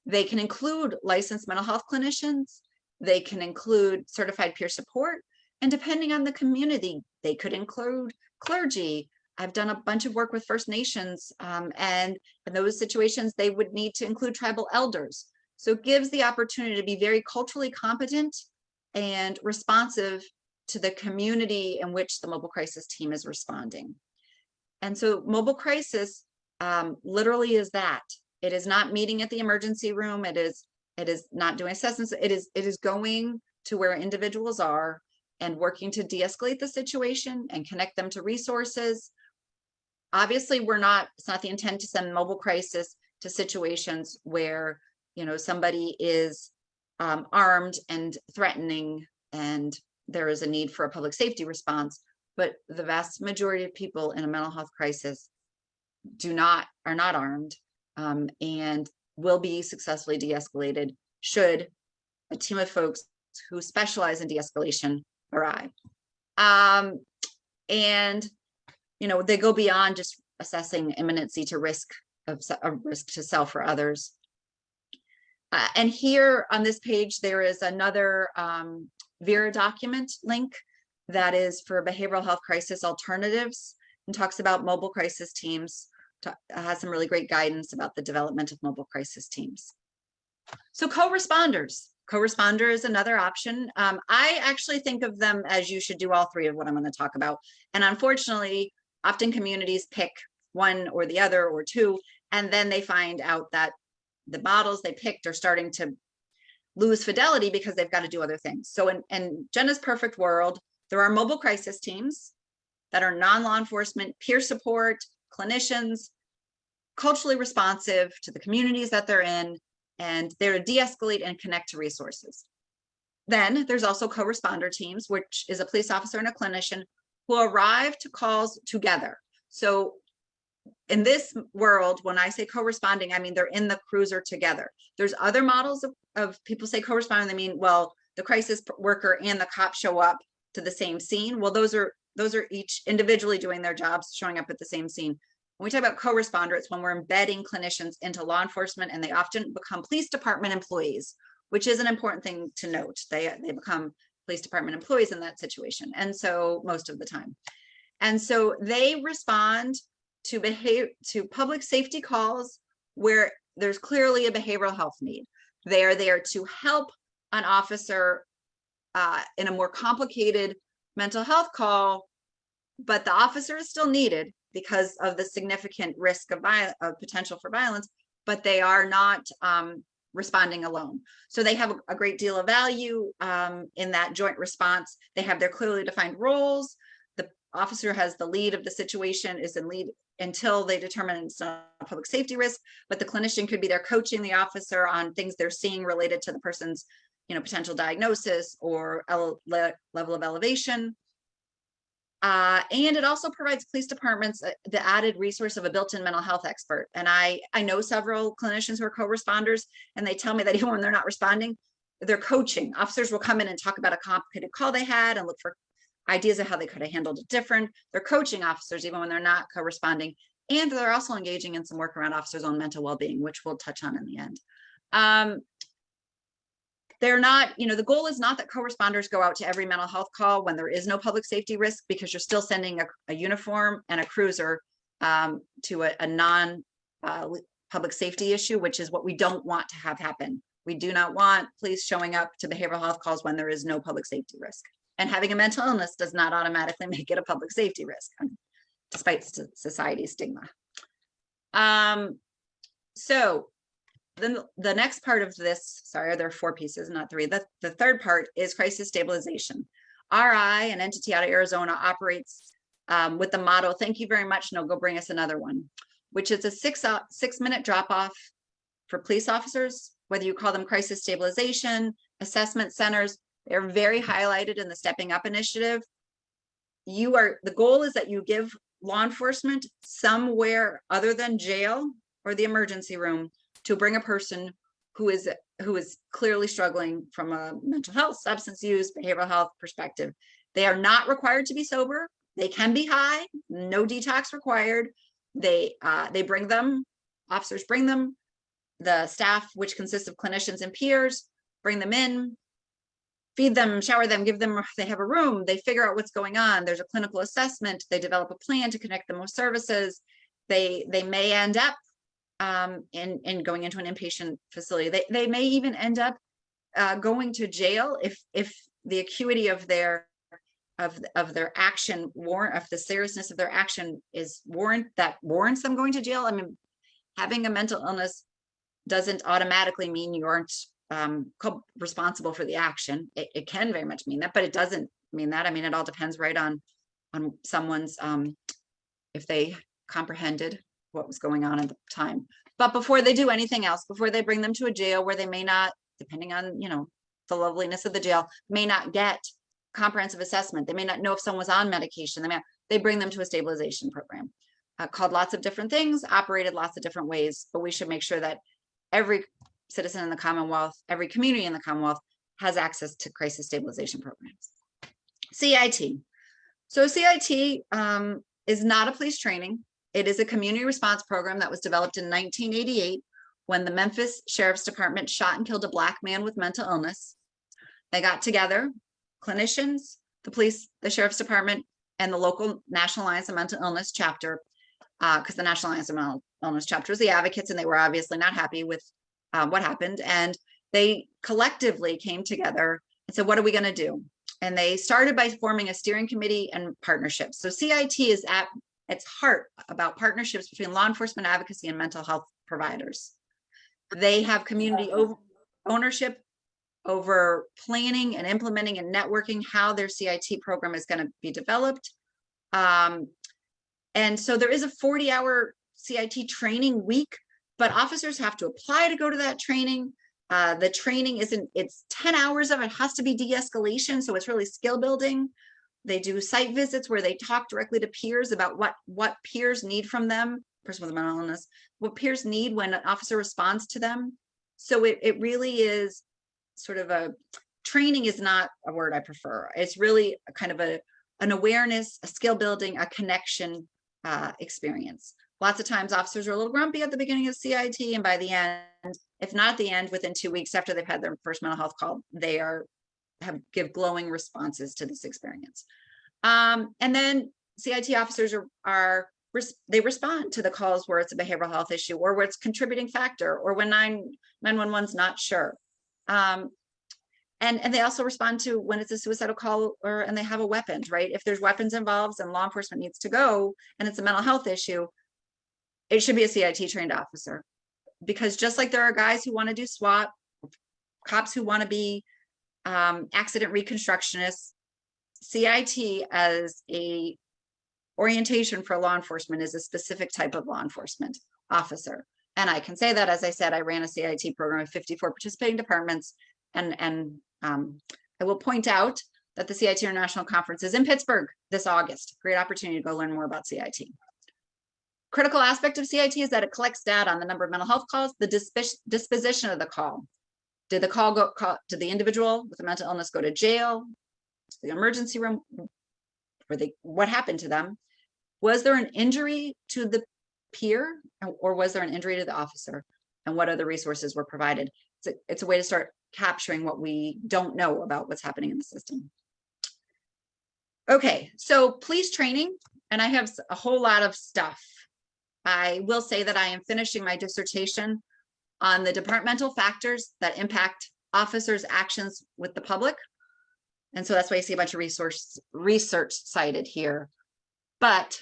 They can include licensed mental health clinicians. They can include certified peer support, and depending on the community, they could include clergy. I've done a bunch of work with First Nations, and in those situations, they would need to include tribal elders. So it gives the opportunity to be very culturally competent and responsive to the community in which the mobile crisis team is responding. And so mobile crisis literally is that. It is not meeting at the emergency room. It is not doing assessments. It is going to where individuals are and working to de-escalate the situation and connect them to resources. Obviously, it's not the intent to send mobile crisis to situations where, somebody is armed and threatening and there is a need for a public safety response. But the vast majority of people in a mental health crisis are not armed and will be successfully de-escalated should a team of folks who specialize in de-escalation arrive. And they go beyond just assessing imminency to risk to self or others. And here on this page, there is another VERA document link that is for behavioral health crisis alternatives and talks about mobile crisis teams. Has some really great guidance about the development of mobile crisis teams. So co-responders. Co-responder is another option. I actually think of them as you should do all three of what I'm going to talk about. And unfortunately, often communities pick one or the other or two, and then they find out that the models they picked are starting to lose fidelity because they've got to do other things. So in Jenna's perfect world, there are mobile crisis teams that are non-law enforcement, peer support, clinicians, culturally responsive to the communities that they're in, and they're to de-escalate and connect to resources. Then there's also co-responder teams, which is a police officer and a clinician who arrive to calls together. So in this world, when I say co-responding, I mean they're in the cruiser together. There's other models of people say co-responding, they mean, well, the crisis worker and the cop show up to the same scene. Well, those are each individually doing their jobs, showing up at the same scene. When we talk about co-responder, it's when we're embedding clinicians into law enforcement, and they often become police department employees, which is an important thing to note. They become police department employees in that situation, and so most of the time. And so they respond to public safety calls where there's clearly a behavioral health need. They are there to help an officer in a more complicated mental health call, but the officer is still needed because of the significant risk of potential for violence, but they are not responding alone. So they have a great deal of value in that joint response. They have their clearly defined roles. The officer has the lead of the situation, is in lead until they determine it's not a public safety risk, but the clinician could be there coaching the officer on things they're seeing related to the person's potential diagnosis or level of elevation. And it also provides police departments the added resource of a built-in mental health expert. And I know several clinicians who are co-responders, and they tell me that even when they're not responding, they're coaching. Officers will come in and talk about a complicated call they had and look for ideas of how they could have handled it different. They're coaching officers even when they're not co-responding. And they're also engaging in some work around officers' own mental well-being, which we'll touch on in the end. They're not, the goal is not that co-responders go out to every mental health call when there is no public safety risk, because you're still sending a uniform and a cruiser to a non-public safety issue, which is what we don't want to have happen. We do not want police showing up to behavioral health calls when there is no public safety risk. And having a mental illness does not automatically make it a public safety risk, despite society's stigma. So then the next part of this, sorry, there are 4 pieces, not 3. The third part is crisis stabilization. RI, an entity out of Arizona, operates with the motto, "Thank you very much, no, go bring us another one," which is a 6-minute drop-off for police officers, whether you call them crisis stabilization, assessment centers. They're very highlighted in the Stepping Up initiative. The goal is that you give law enforcement somewhere other than jail or the emergency room to bring a person who is clearly struggling from a mental health, substance use, behavioral health perspective. They are not required to be sober. They can be high, no detox required. They bring them, officers bring them, the staff, which consists of clinicians and peers, bring them in. feed them, shower them, give them, they have a room, they figure out what's going on. There's a clinical assessment. They develop a plan to connect them with services. They may end up in going into an inpatient facility. They may even end up going to jail if the acuity of their action if the seriousness of their action is warrants them going to jail. I mean, having a mental illness doesn't automatically mean you aren't responsible for the action. It can very much mean that, but it doesn't mean that. I mean, it all depends right on someone's if they comprehended what was going on at the time. But before they do anything else, before they bring them to a jail where they may not, depending on, you know, the loveliness of the jail, may not get comprehensive assessment. They may not know if someone was on medication. They bring them to a stabilization program called lots of different things, operated lots of different ways, but we should make sure that every citizen in the Commonwealth, every community in the Commonwealth has access to crisis stabilization programs. CIT. So CIT is not a police training. It is a community response program that was developed in 1988 when the Memphis Sheriff's Department shot and killed a Black man with mental illness. They got together, clinicians, the police, the Sheriff's Department, and the local National Alliance of Mental Illness chapter, because the National Alliance of Mental Illness chapter was the advocates, and they were obviously not happy with what happened. And they collectively came together and said, what are we going to do? And they started by forming a steering committee and partnerships. So CIT is at its heart about partnerships between law enforcement advocacy and mental health providers. They have community ownership over planning and implementing and networking how their CIT program is going to be developed. And so there is a 40-hour CIT training week, but officers have to apply to go to that training. The training it's 10 hours of it has to be de-escalation. So it's really skill building. They do site visits where they talk directly to peers about what peers need from them, person with a mental illness, what peers need when an officer responds to them. So it really is sort of training is not a word I prefer. It's really a kind of an awareness, a skill building, a connection experience. Lots of times officers are a little grumpy at the beginning of CIT, and by the end, if not at the end, within 2 weeks after they've had their first mental health call, they give glowing responses to this experience. And then CIT officers they respond to the calls where it's a behavioral health issue or where it's a contributing factor or when 911's not sure. And they also respond to when it's a suicidal call and they have a weapon, right? If there's weapons involved and law enforcement needs to go and it's a mental health issue, it should be a CIT trained officer. Because just like there are guys who want to do SWAT, cops who want to be accident reconstructionists, CIT as a orientation for law enforcement is a specific type of law enforcement officer. And I can say that, as I said, I ran a CIT program of 54 participating departments. And I will point out that the CIT International Conference is in Pittsburgh this August. Great opportunity to go learn more about CIT. Critical aspect of CIT is that it collects data on the number of mental health calls, the disposition of the call. Did did the individual with a mental illness go to jail, to the emergency room? What happened to them? Was there an injury to the peer or was there an injury to the officer? And what other resources were provided? It's a way to start capturing what we don't know about what's happening in the system. Okay, so police training, and I have a whole lot of stuff. I will say that I am finishing my dissertation on the departmental factors that impact officers' actions with the public. And so that's why you see a bunch of research cited here. But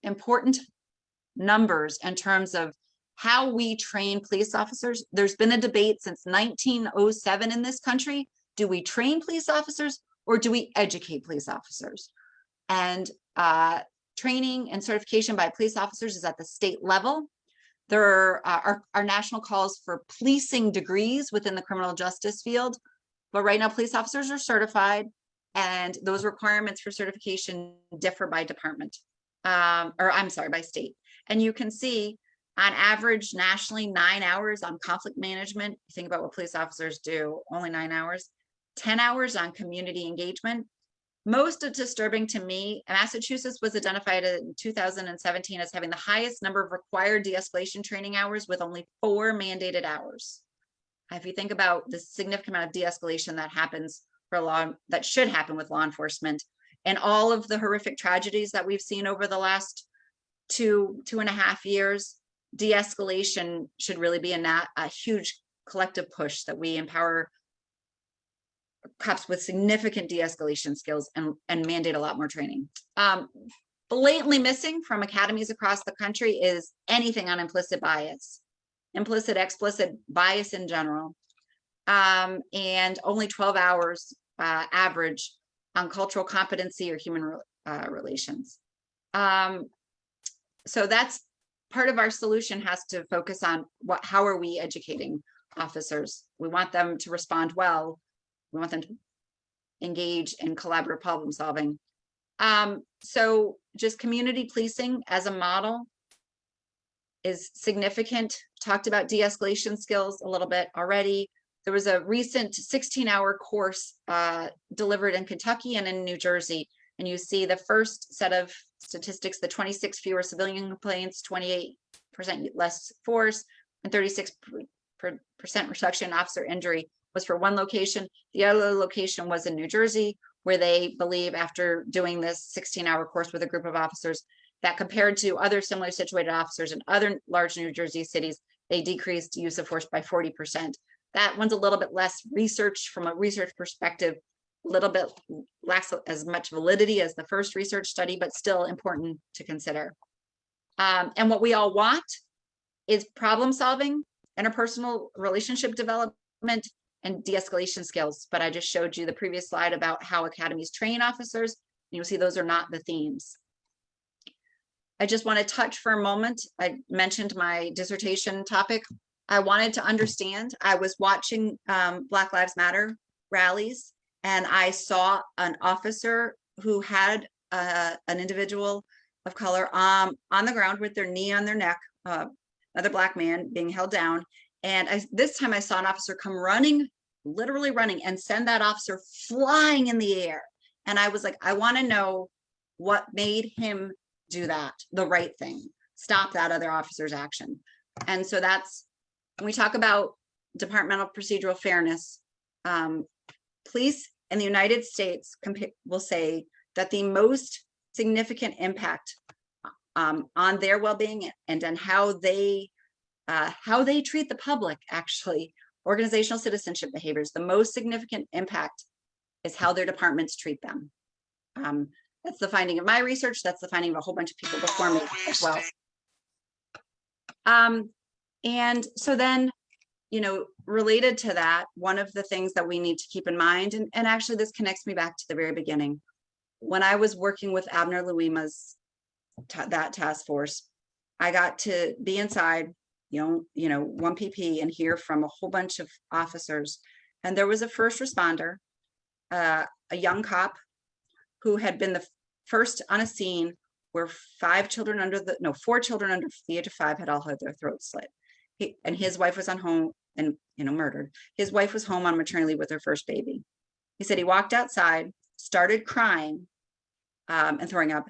important numbers in terms of how we train police officers. There's been a debate since 1907 in this country. Do we train police officers or do we educate police officers? And training and certification by police officers is at the state level. There are national calls for policing degrees within the criminal justice field. But right now, police officers are certified, and those requirements for certification differ by department, by state. And you can see, on average, nationally, 9 hours on conflict management. You think about what police officers do, only 9 hours. 10 hours on community engagement. Most disturbing to me, Massachusetts was identified in 2017 as having the highest number of required de-escalation training hours with only 4 mandated hours. If you think about the significant amount of de-escalation that happens that should happen with law enforcement, and all of the horrific tragedies that we've seen over the last 2.5 years, de-escalation should really be a huge collective push that we empower cops with significant de-escalation skills and mandate a lot more training. Blatantly missing from academies across the country is anything on implicit bias, implicit, explicit bias in general, and only 12 hours average on cultural competency or human relations. So that's part of our solution, has to focus on how are we educating officers. We want them to respond well. We want them to engage in collaborative problem solving. So just community policing as a model is significant. Talked about de-escalation skills a little bit already. There was a recent 16-hour course delivered in Kentucky and in New Jersey. And you see the first set of statistics, the 26 fewer civilian complaints, 28% less force, and 36% reduction in officer injury was for one location. The other location was in New Jersey, where they believe, after doing this 16-hour course with a group of officers, that compared to other similarly situated officers in other large New Jersey cities, they decreased use of force by 40%. That one's a little bit less research from a research perspective, a little bit lacks as much validity as the first research study, but still important to consider. And what we all want is problem solving, interpersonal relationship development, and de-escalation skills. But I just showed you the previous slide about how academies train officers. You'll see those are not the themes. I just want to touch for a moment. I mentioned my dissertation topic. I wanted to understand, I was watching Black Lives Matter rallies, and I saw an officer who had an individual of color on the ground with their knee on their neck, another Black man being held down. And this time I saw an officer come running, literally running, and send that officer flying in the air. And I was like, I want to know what made him do that, the right thing, stop that other officer's action. And so that's, when we talk about departmental procedural fairness, police in the United States will say that the most significant impact on their well-being and on how they treat the public, actually, organizational citizenship behaviors, the most significant impact is how their departments treat them. That's the finding of my research. That's the finding of a whole bunch of people before me as well. And so then, you know, related to that, one of the things that we need to keep in mind, and actually this connects me back to the very beginning, when I was working with Abner Louima's that task force, I got to be inside, you know, 1PP and hear from a whole bunch of officers. And there was a first responder, a young cop who had been the first on a scene where 4 children under the age of 5 had all had their throats slit. And his wife was on home and, you know, murdered. His wife was home on maternity leave with her first baby. He said he walked outside, started crying and throwing up.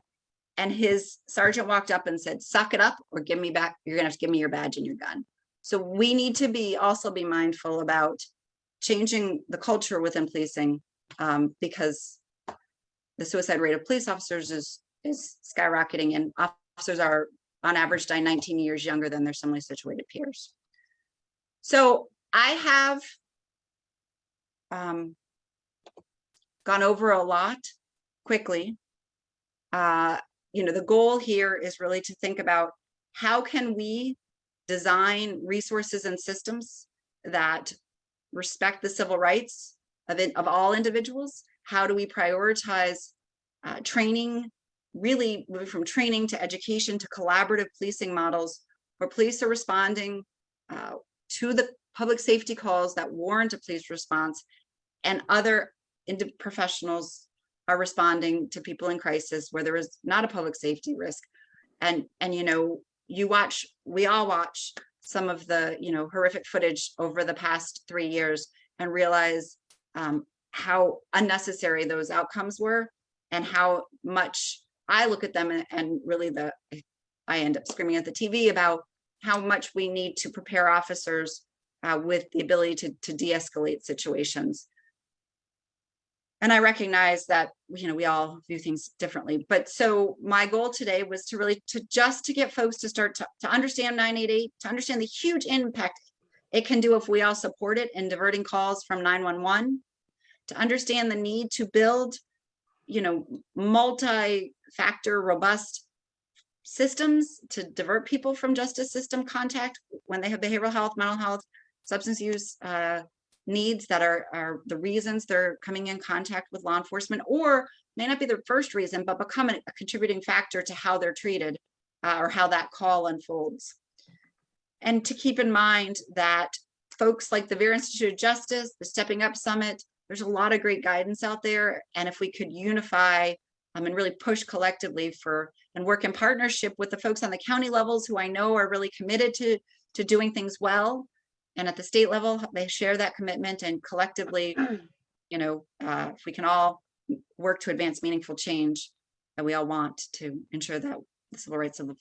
And his sergeant walked up and said, suck it up or give me back. You're gonna have to give me your badge and your gun. So we need to also be mindful about changing the culture within policing, because the suicide rate of police officers is skyrocketing, and officers are on average die 19 years younger than their similarly situated peers. So I have gone over a lot quickly. You know, the goal here is really to think about how can we design resources and systems that respect the civil rights of all individuals. How do we prioritize training, really moving from training to education to collaborative policing models where police are responding to the public safety calls that warrant a police response, and other professionals are responding to people in crisis where there is not a public safety risk. And you know, we all watch some of the, you know, horrific footage over the past 3 years and realize how unnecessary those outcomes were, and how much I look at them and really I end up screaming at the TV about how much we need to prepare officers with the ability to de-escalate situations. And I recognize that, you know, we all view things differently. But so my goal today was to really just get folks to start to understand 988, to understand the huge impact it can do if we all support it in diverting calls from 911, to understand the need to build, you know, multi-factor robust systems to divert people from justice system contact when they have behavioral health, mental health, substance use needs that are the reasons they're coming in contact with law enforcement, or may not be the first reason, but become a contributing factor to how they're treated or how that call unfolds. And to keep in mind that folks like the Vera Institute of Justice, the Stepping Up Summit, there's a lot of great guidance out there. And if we could unify and really push collectively for and work in partnership with the folks on the county levels who I know are really committed to doing things well. And at the state level, they share that commitment, and collectively, you know, if we can all work to advance meaningful change that we all want to ensure that the civil rights of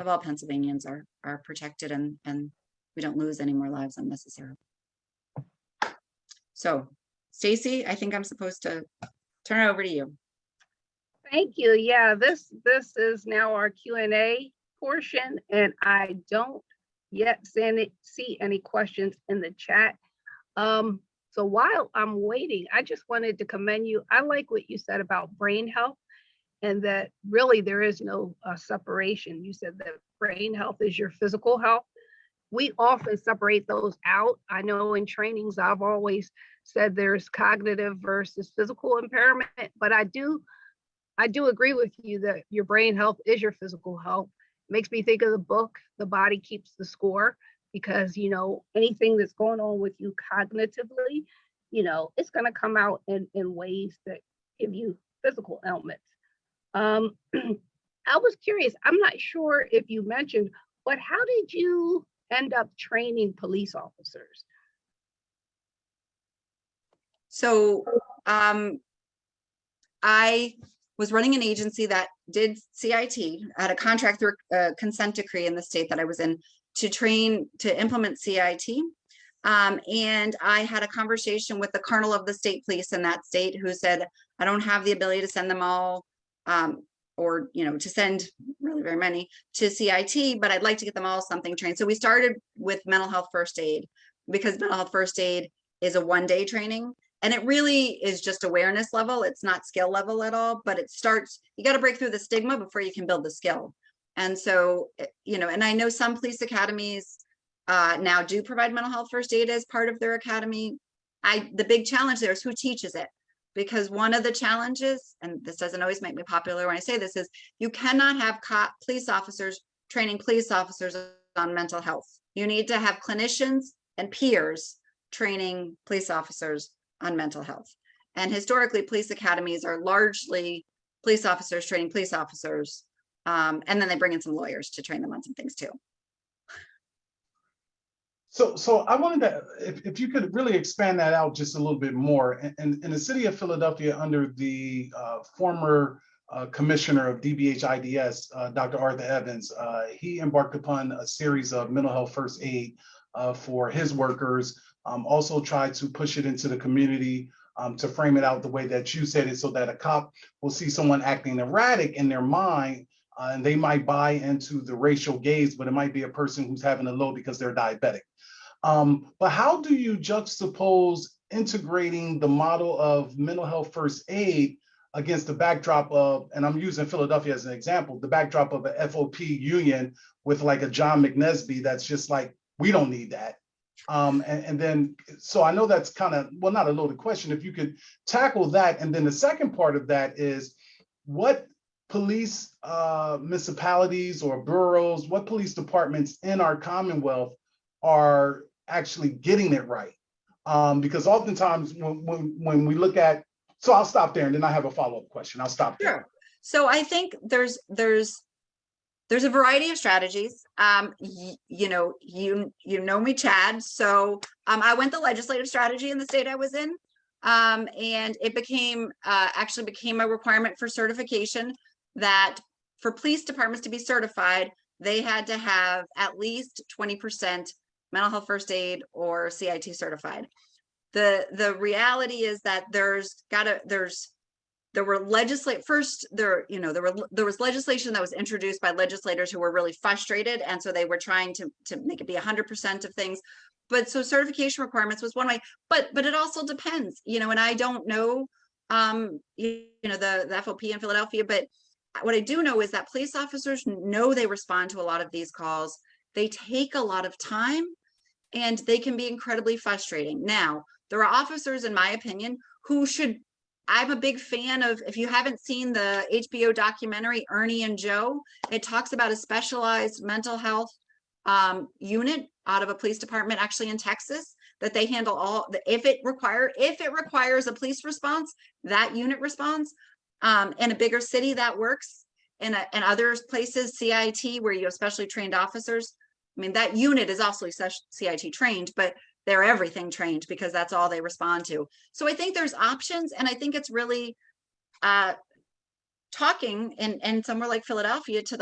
all Pennsylvanians are protected and we don't lose any more lives unnecessarily. So, Stacy, I think I'm supposed to turn it over to you. Thank you. Yeah, this is now our Q&A portion, and I don't yet see any questions in the chat. So while I'm waiting, I just wanted to commend you. I like what you said about brain health, and that really there is no separation. You said that brain health is your physical health. We often separate those out. I know in trainings, I've always said there's cognitive versus physical impairment, but I do agree with you that your brain health is your physical health. It makes me think of the book, The Body Keeps the Score, because, you know, anything that's going on with you cognitively, you know, it's going to come out in ways that give you physical ailments. I was curious, I'm not sure if you mentioned, but how did you end up training police officers? So I was running an agency that did CIT, had a contract through a consent decree in the state that I was in to implement CIT. And I had a conversation with the colonel of the state police in that state who said, I don't have the ability to send them all or, you know, to send really very many to CIT, but I'd like to get them all something trained. So we started with mental health first aid, because mental health first aid is a one-day training. And it really is just awareness level. It's not skill level at all, but it starts, you got to break through the stigma before you can build the skill. And so, you know, and I know some police academies now do provide mental health first aid as part of their academy. The big challenge there is who teaches it. Because one of the challenges, and this doesn't always make me popular when I say this, is you cannot have police officers training police officers on mental health. You need to have clinicians and peers training police officers on mental health. And historically, police academies are largely police officers training police officers. And then they bring in some lawyers to train them on some things too. So I wanted to, if you could really expand that out just a little bit more. And in the city of Philadelphia, under the former commissioner of DBH-IDS, Dr. Arthur Evans, he embarked upon a series of mental health first aid for his workers. Also tried to push it into the community to frame it out the way that you said it, so that a cop will see someone acting erratic in their mind, and they might buy into the racial gaze, but it might be a person who's having a low because they're diabetic. But how do you juxtapose integrating the model of mental health first aid against the backdrop of, and I'm using Philadelphia as an example, the backdrop of a FOP union with like a John McNesby that's just like, we don't need that. And then, so I know that's kind of, well, not a loaded question. If you could tackle that. And then the second part of that is, what police municipalities or boroughs, what police departments in our Commonwealth are actually getting it right? Because oftentimes when we look at, so I'll stop there and then I have a follow-up question. I'll stop there. Sure. So I think there's a variety of strategies. You know me, Chad. So I went the legislative strategy in the state I was in, and it actually became a requirement for certification that for police departments to be certified, they had to have at least 20% mental health first aid, or CIT certified. The reality is that there was legislation that was introduced by legislators who were really frustrated, and so they were trying to make it be 100% of things. But so certification requirements was one way, but it also depends, and I don't know, the FOP in Philadelphia, but what I do know is that police officers know they respond to a lot of these calls. They take a lot of time, and they can be incredibly frustrating. Now, there are officers, in my opinion, who should, I'm a big fan of, if you haven't seen the HBO documentary, Ernie and Joe, it talks about a specialized mental health unit out of a police department, actually in Texas, that they handle all, if it requires a police response, that unit responds. In a bigger city that works, in other places, CIT, where you have specially trained officers. I mean, that unit is also CIT trained, but they're everything trained because that's all they respond to. So I think there's options, and I think it's really talking in somewhere like Philadelphia to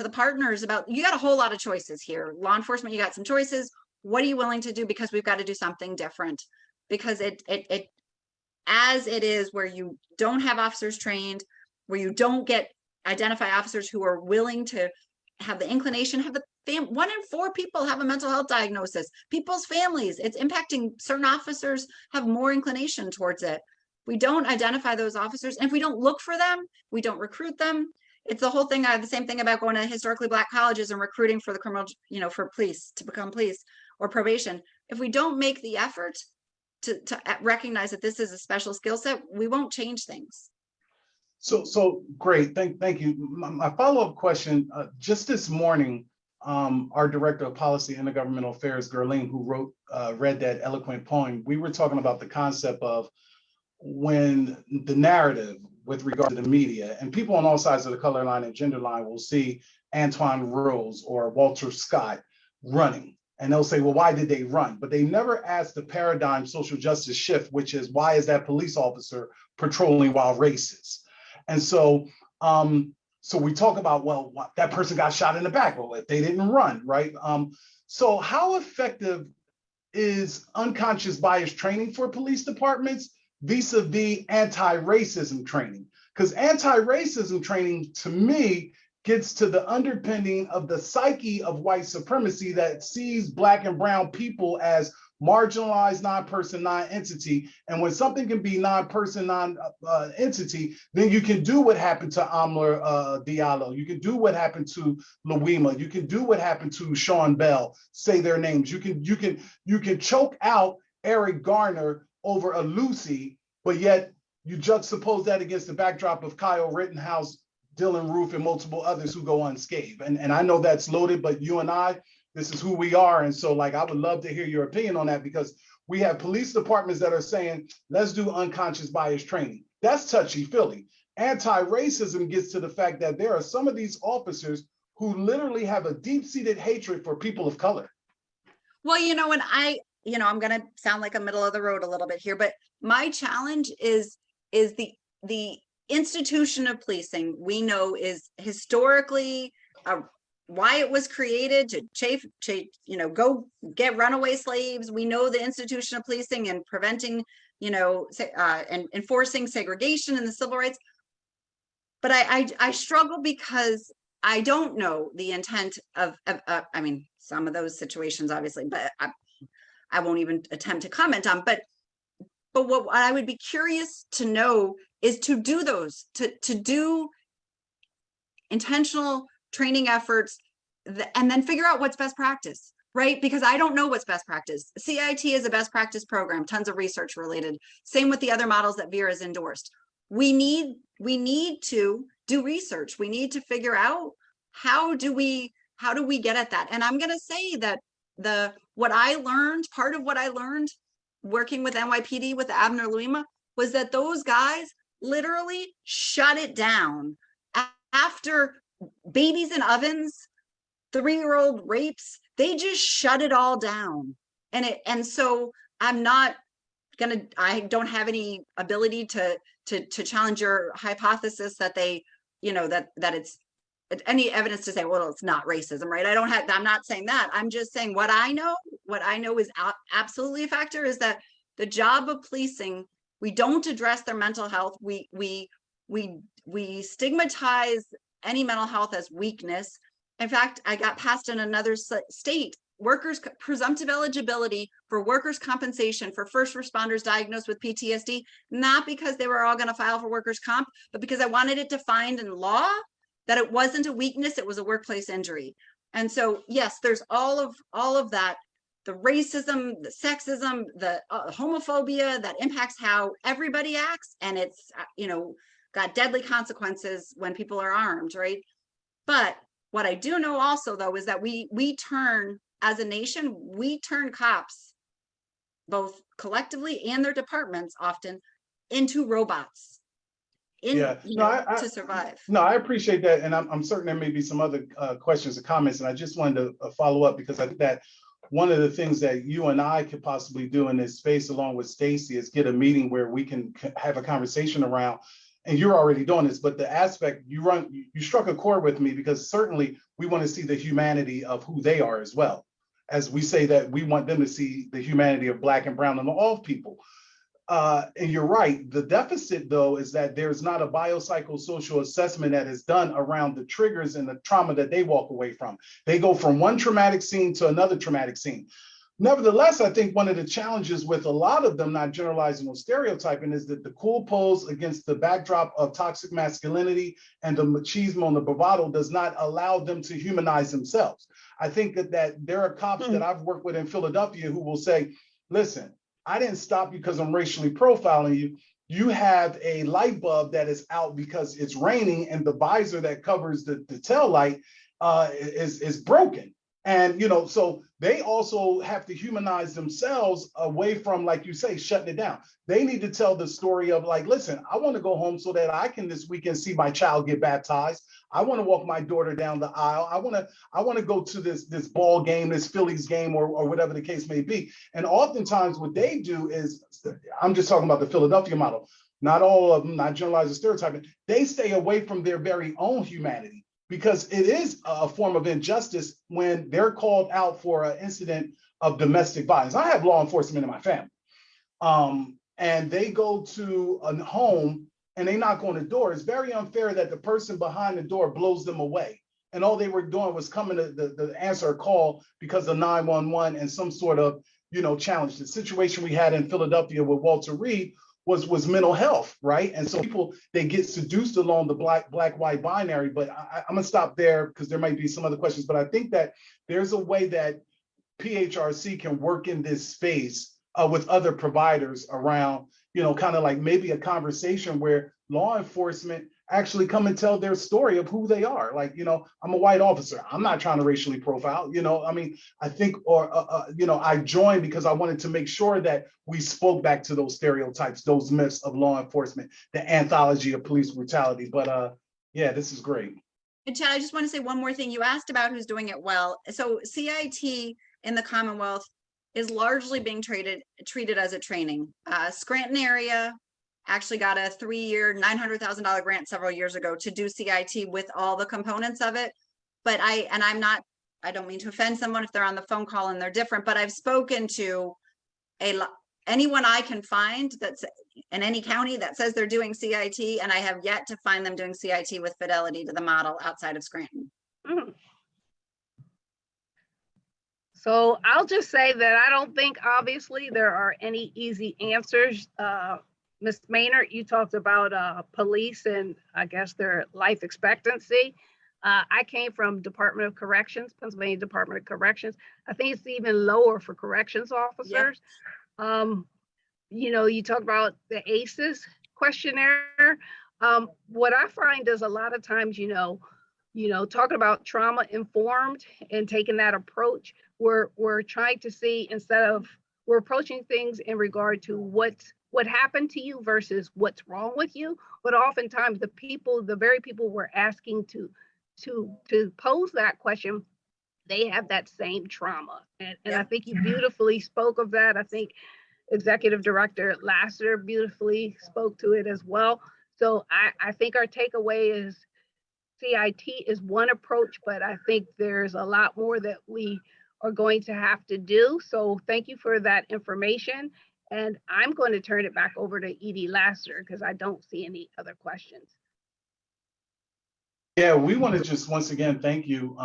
the partners about, you got a whole lot of choices here. Law enforcement, you got some choices. What are you willing to do? Because we've got to do something different, because it as it is, where you don't have officers trained, where you don't identify officers who are willing to have the inclination, have the 1 in 4 people have a mental health diagnosis, people's families, it's impacting. Certain officers have more inclination towards it. We don't identify those officers, and if we don't look for them, we don't recruit them. It's the whole thing. I have the same thing about going to historically Black colleges and recruiting for the criminal, for police to become police or probation. If we don't make the effort to recognize that this is a special skill set, we won't change things. So great. Thank you. My follow-up question, just this morning, our director of policy and intergovernmental affairs, Gerline, who read that eloquent poem, we were talking about the concept of when the narrative with regard to the media, and people on all sides of the color line and gender line will see Antoine Rose or Walter Scott running. And they'll say, well, why did they run? But they never ask the paradigm social justice shift, which is, why is that police officer patrolling while racist? And so we talk about, well, that person got shot in the back. Well, if they didn't run, right? So how effective is unconscious bias training for police departments vis-a-vis anti-racism training? Because anti-racism training, to me, gets to the underpinning of the psyche of white supremacy that sees Black and brown people as marginalized, non-person, non-entity. And when something can be non-person, non-entity, then you can do what happened to Amler Diallo. You can do what happened to Louima. You can do what happened to Sean Bell. Say their names. You can choke out Eric Garner over a Lucy, but yet you juxtapose that against the backdrop of Kyle Rittenhouse, Dylan Roof, and multiple others who go unscathed. And I know that's loaded, but you and I, this is who we are. And so, I would love to hear your opinion on that, because we have police departments that are saying, let's do unconscious bias training. That's touchy-feely. Anti-racism gets to the fact that there are some of these officers who literally have a deep-seated hatred for people of color. Well, and I'm going to sound like a middle of the road a little bit here, but my challenge is the institution of policing, we know, is historically why it was created to go get runaway slaves. We know the institution of policing and preventing, and enforcing segregation and the civil rights. But I struggle because I don't know the intent of I mean, some of those situations, obviously, but I won't even attempt to comment on. But what I would be curious to know is to do those, to do intentional training efforts, and then figure out what's best practice, right? Because I don't know what's best practice. CIT is a best practice program, tons of research related. Same with the other models that Vera has endorsed. We need to do research. We need to figure out how do we get at that. And I'm going to say that part of what I learned working with NYPD with Abner Louima was that those guys literally shut it down after babies in ovens, 3-year-old rapes. They just shut it all down. And so I don't have any ability to challenge your hypothesis that they, that it's any evidence to say, well, it's not racism, right? I'm not saying that. I'm just saying what I know is absolutely a factor is that the job of policing, we don't address their mental health. We stigmatize any mental health as weakness. In fact, I got passed in another state, workers' presumptive eligibility for workers' compensation for first responders diagnosed with PTSD, not because they were all going to file for workers' comp, but because I wanted it defined in law that it wasn't a weakness, it was a workplace injury. And so, yes, there's all of that, the racism, the sexism, the homophobia that impacts how everybody acts. And it's, got deadly consequences when people are armed, right? But what I do know also, though, is that we turn, as a nation, we turn cops, both collectively and their departments often, into robots. To survive. No, I appreciate that. And I'm certain there may be some other questions or comments. And I just wanted to follow up because I think that one of the things that you and I could possibly do in this space, along with Stacy, is get a meeting where we can have a conversation around, and you're already doing this, but the aspect you struck a chord with me, because certainly we want to see the humanity of who they are as well. As we say that we want them to see the humanity of Black and brown and all people. And you're right. The deficit, though, is that there's not a biopsychosocial assessment that is done around the triggers and the trauma that they walk away from. They go from one traumatic scene to another traumatic scene. Nevertheless, I think one of the challenges with a lot of them, not generalizing or stereotyping, is that the cool pose against the backdrop of toxic masculinity and the machismo and the bravado does not allow them to humanize themselves. I think that there are cops that I've worked with in Philadelphia who will say, listen, I didn't stop you because I'm racially profiling you. You have a light bulb that is out because it's raining and the visor that covers the tail light is broken. And, so they also have to humanize themselves away from, like you say, shutting it down. They need to tell the story of like, listen, I want to go home so that I can this weekend see my child get baptized. I want to walk my daughter down the aisle. I want to go to this ball game, this Phillies game, or whatever the case may be. And oftentimes what they do is, I'm just talking about the Philadelphia model, not all of them, not generalizing stereotyping, they stay away from their very own humanity. Because it is a form of injustice when they're called out for an incident of domestic violence. I have law enforcement in my family. And they go to a home and they knock on the door. It's very unfair that the person behind the door blows them away. And all they were doing was coming to answer a call because of 911 and some sort of, challenge. The situation we had in Philadelphia with Walter Reed was mental health, right? And so people, they get seduced along the black-white binary, but I'm gonna stop there because there might be some other questions, but I think that there's a way that PHRC can work in this space with other providers around, kind of like maybe a conversation where law enforcement actually come and tell their story of who they are. Like, I'm a white officer. I'm not trying to racially profile, I think, I joined because I wanted to make sure that we spoke back to those stereotypes, those myths of law enforcement, the anthology of police brutality. But yeah, this is great. And Chad, I just want to say one more thing. You asked about who's doing it well. So CIT in the Commonwealth is largely being treated as a training. Scranton area actually got a 3-year, $900,000 grant several years ago to do CIT with all the components of it. But I don't mean to offend someone if they're on the phone call and they're different, but I've spoken to anyone I can find that's in any county that says they're doing CIT, and I have yet to find them doing CIT with fidelity to the model outside of Scranton. Mm. So I'll just say that I don't think, obviously, there are any easy answers. Ms. Mehnert, you talked about police and I guess their life expectancy. I came from Department of Corrections, Pennsylvania Department of Corrections. I think it's even lower for corrections officers. Yep. You talk about the ACEs questionnaire. What I find is a lot of times, talking about trauma informed and taking that approach, we're trying to see, instead of, we're approaching things in regard to what happened to you versus what's wrong with you. But oftentimes the very people we're asking to pose that question, they have that same trauma. And I think you beautifully spoke of that. I think Executive Director Lassiter beautifully spoke to it as well. So I think our takeaway is CIT is one approach, but I think there's a lot more that we are going to have to do. So thank you for that information. And I'm going to turn it back over to Edie Lasser because I don't see any other questions. Yeah, we want to just once again thank you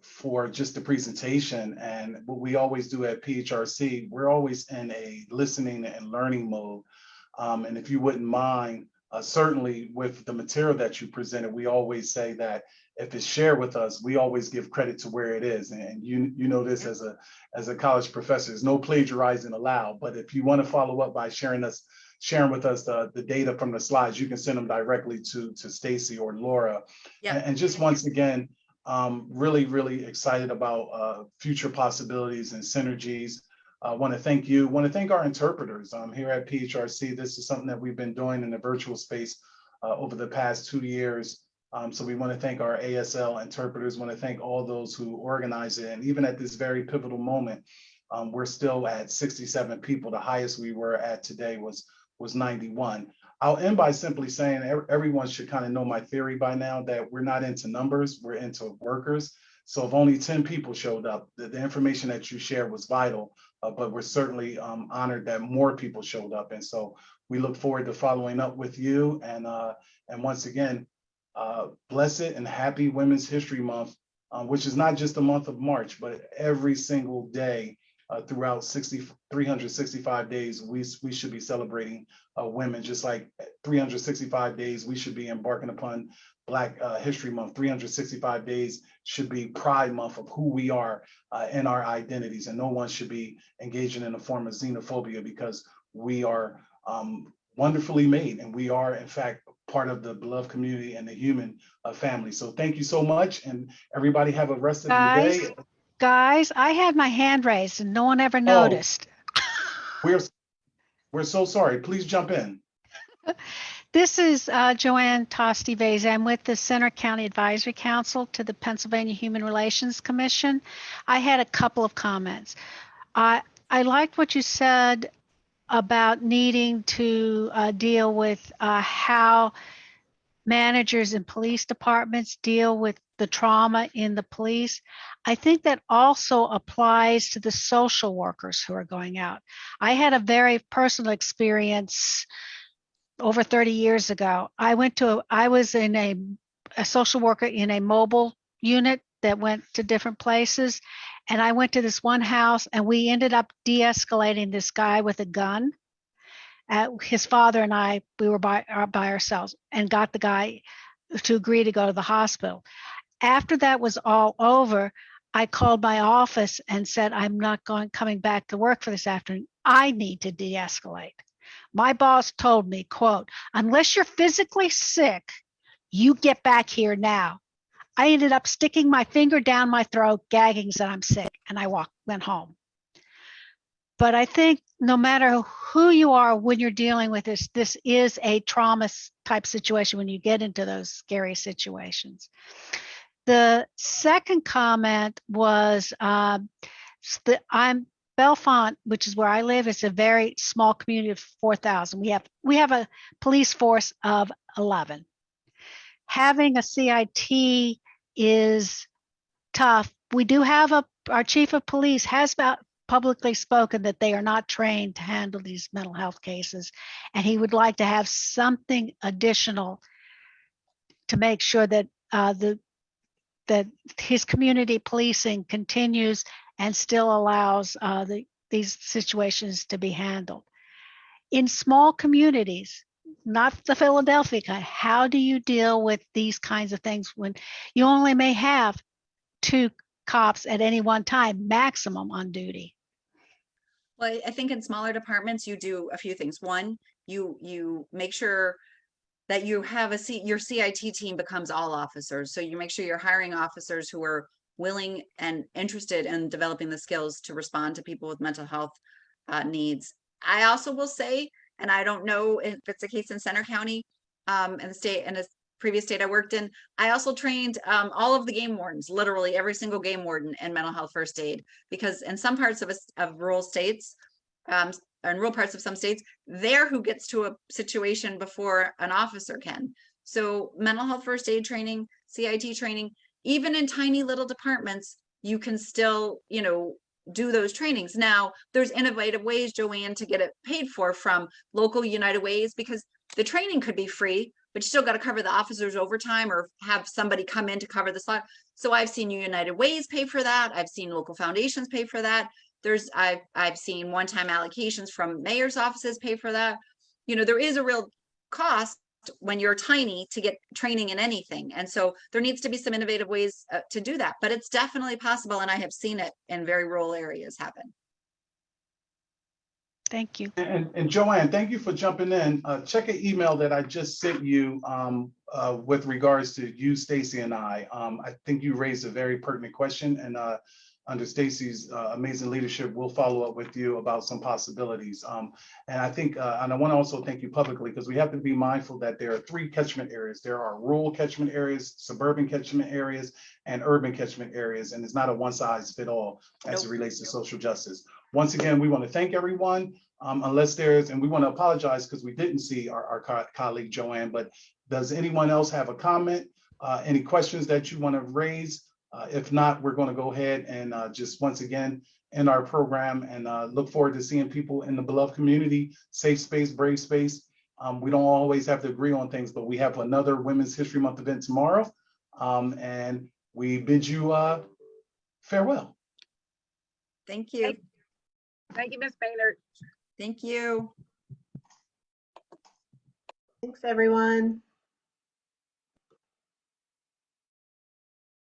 for just the presentation. And what we always do at PHRC, we're always in a listening and learning mode. And if you wouldn't mind, certainly with the material that you presented, we always say that if it's shared with us, we always give credit to where it is. And you know this as a college professor, there's no plagiarizing allowed. But if you want to follow up by sharing with us the data from the slides, you can send them directly to Stacy or Laura. Yep. And just once again, really, really excited about future possibilities and synergies. I want to thank you. Want to thank our interpreters here at PHRC. This is something that we've been doing in the virtual space over the past 2 years. So we want to thank our ASL interpreters. Want to thank all those who organize it. And even at this very pivotal moment, we're still at 67 people. The highest we were at today was 91. I'll end by simply saying everyone should kind of know my theory by now that we're not into numbers, we're into workers. So if only 10 people showed up, the information that you shared was vital, but we're certainly honored that more people showed up. And so we look forward to following up with you. And once again, blessed and happy Women's History Month, which is not just the month of March, but every single day throughout 365 days, we should be celebrating women, just like 365 days, we should be embarking upon Black History Month. 365 days should be Pride Month of who we are in our identities. And no one should be engaging in a form of xenophobia because we are wonderfully made. And we are, in fact, part of the beloved community and the human family. So thank you so much. And everybody have a rest of your day. Guys, I had my hand raised and no one ever noticed. We're so sorry. Please jump in. This is Joanne Tosti-Vase. I'm with the Center County Advisory Council to the Pennsylvania Human Relations Commission. I had a couple of comments. I liked what you said about needing to deal with how managers in police departments deal with the trauma in the police. I think that also applies to the social workers who are going out. I had a very personal experience over 30 years ago. I was in a social worker in a mobile unit that went to different places. And I went to this one house and we ended up de-escalating this guy with a gun. His father and I, we were by ourselves and got the guy to agree to go to the hospital. After that was all over, I called my office and said, I'm not coming back to work for this afternoon. I need to de-escalate. My boss told me, quote, unless you're physically sick, you get back here now. I ended up sticking my finger down my throat, gagging that I'm sick, and I went home. But I think no matter who you are when you're dealing with this is a trauma type situation when you get into those scary situations. The second comment was Bellefonte, which is where I live, is a very small community of 4,000. We have a police force of 11. Having a CIT is tough. We do have our chief of police has publicly spoken that they are not trained to handle these mental health cases, and he would like to have something additional to make sure that that his community policing continues and still allows these situations to be handled. In small communities, not the Philadelphia kind, how do you deal with these kinds of things when you only may have 2 cops at any one time, maximum on duty? Well, I think in smaller departments, you do a few things. One, you make sure that you have your CIT team becomes all officers. So you make sure you're hiring officers who are willing and interested in developing the skills to respond to people with mental health needs. I also will say, and I don't know if it's the case in Center County, in the state, in a previous state I worked in, I also trained all of the game wardens, literally every single game warden in mental health first aid, because in some parts of rural states, in rural parts of some states, they're who gets to a situation before an officer can. So mental health first aid training, CIT training, even in tiny little departments, you can still, you know, do those trainings. Now, there's innovative ways, Joanne, to get it paid for from local United Ways, because the training could be free, but you still got to cover the officers overtime or have somebody come in to cover the slot. So I've seen United Ways pay for that. I've seen local foundations pay for that. I've seen one-time allocations from mayor's offices pay for that. You know, there is a real cost when you're tiny to get training in anything. And so there needs to be some innovative ways to do that, but it's definitely possible. And I have seen it in very rural areas happen. Thank you. And Joanne, thank you for jumping in. Check an email that I just sent you with regards to you, Stacy, and I. I think you raised a very pertinent question, and under Stacy's amazing leadership, we'll follow up with you about some possibilities. And I think, and I want to also thank you publicly, because we have to be mindful that there are 3 catchment areas. There are rural catchment areas, suburban catchment areas, and urban catchment areas. And it's not a one size fit all as it relates to social justice. Once again, we want to thank everyone. Unless there's, and we want to apologize because we didn't see our colleague Joanne, but does anyone else have a comment? Any questions that you want to raise? If not, we're going to go ahead and just once again end our program, and look forward to seeing people in the beloved community, safe space, brave space. We don't always have to agree on things, but we have another Women's History Month event tomorrow. And we bid you farewell. Thank you. Thank you, Ms. Mehnert. Thank you. Thanks, everyone.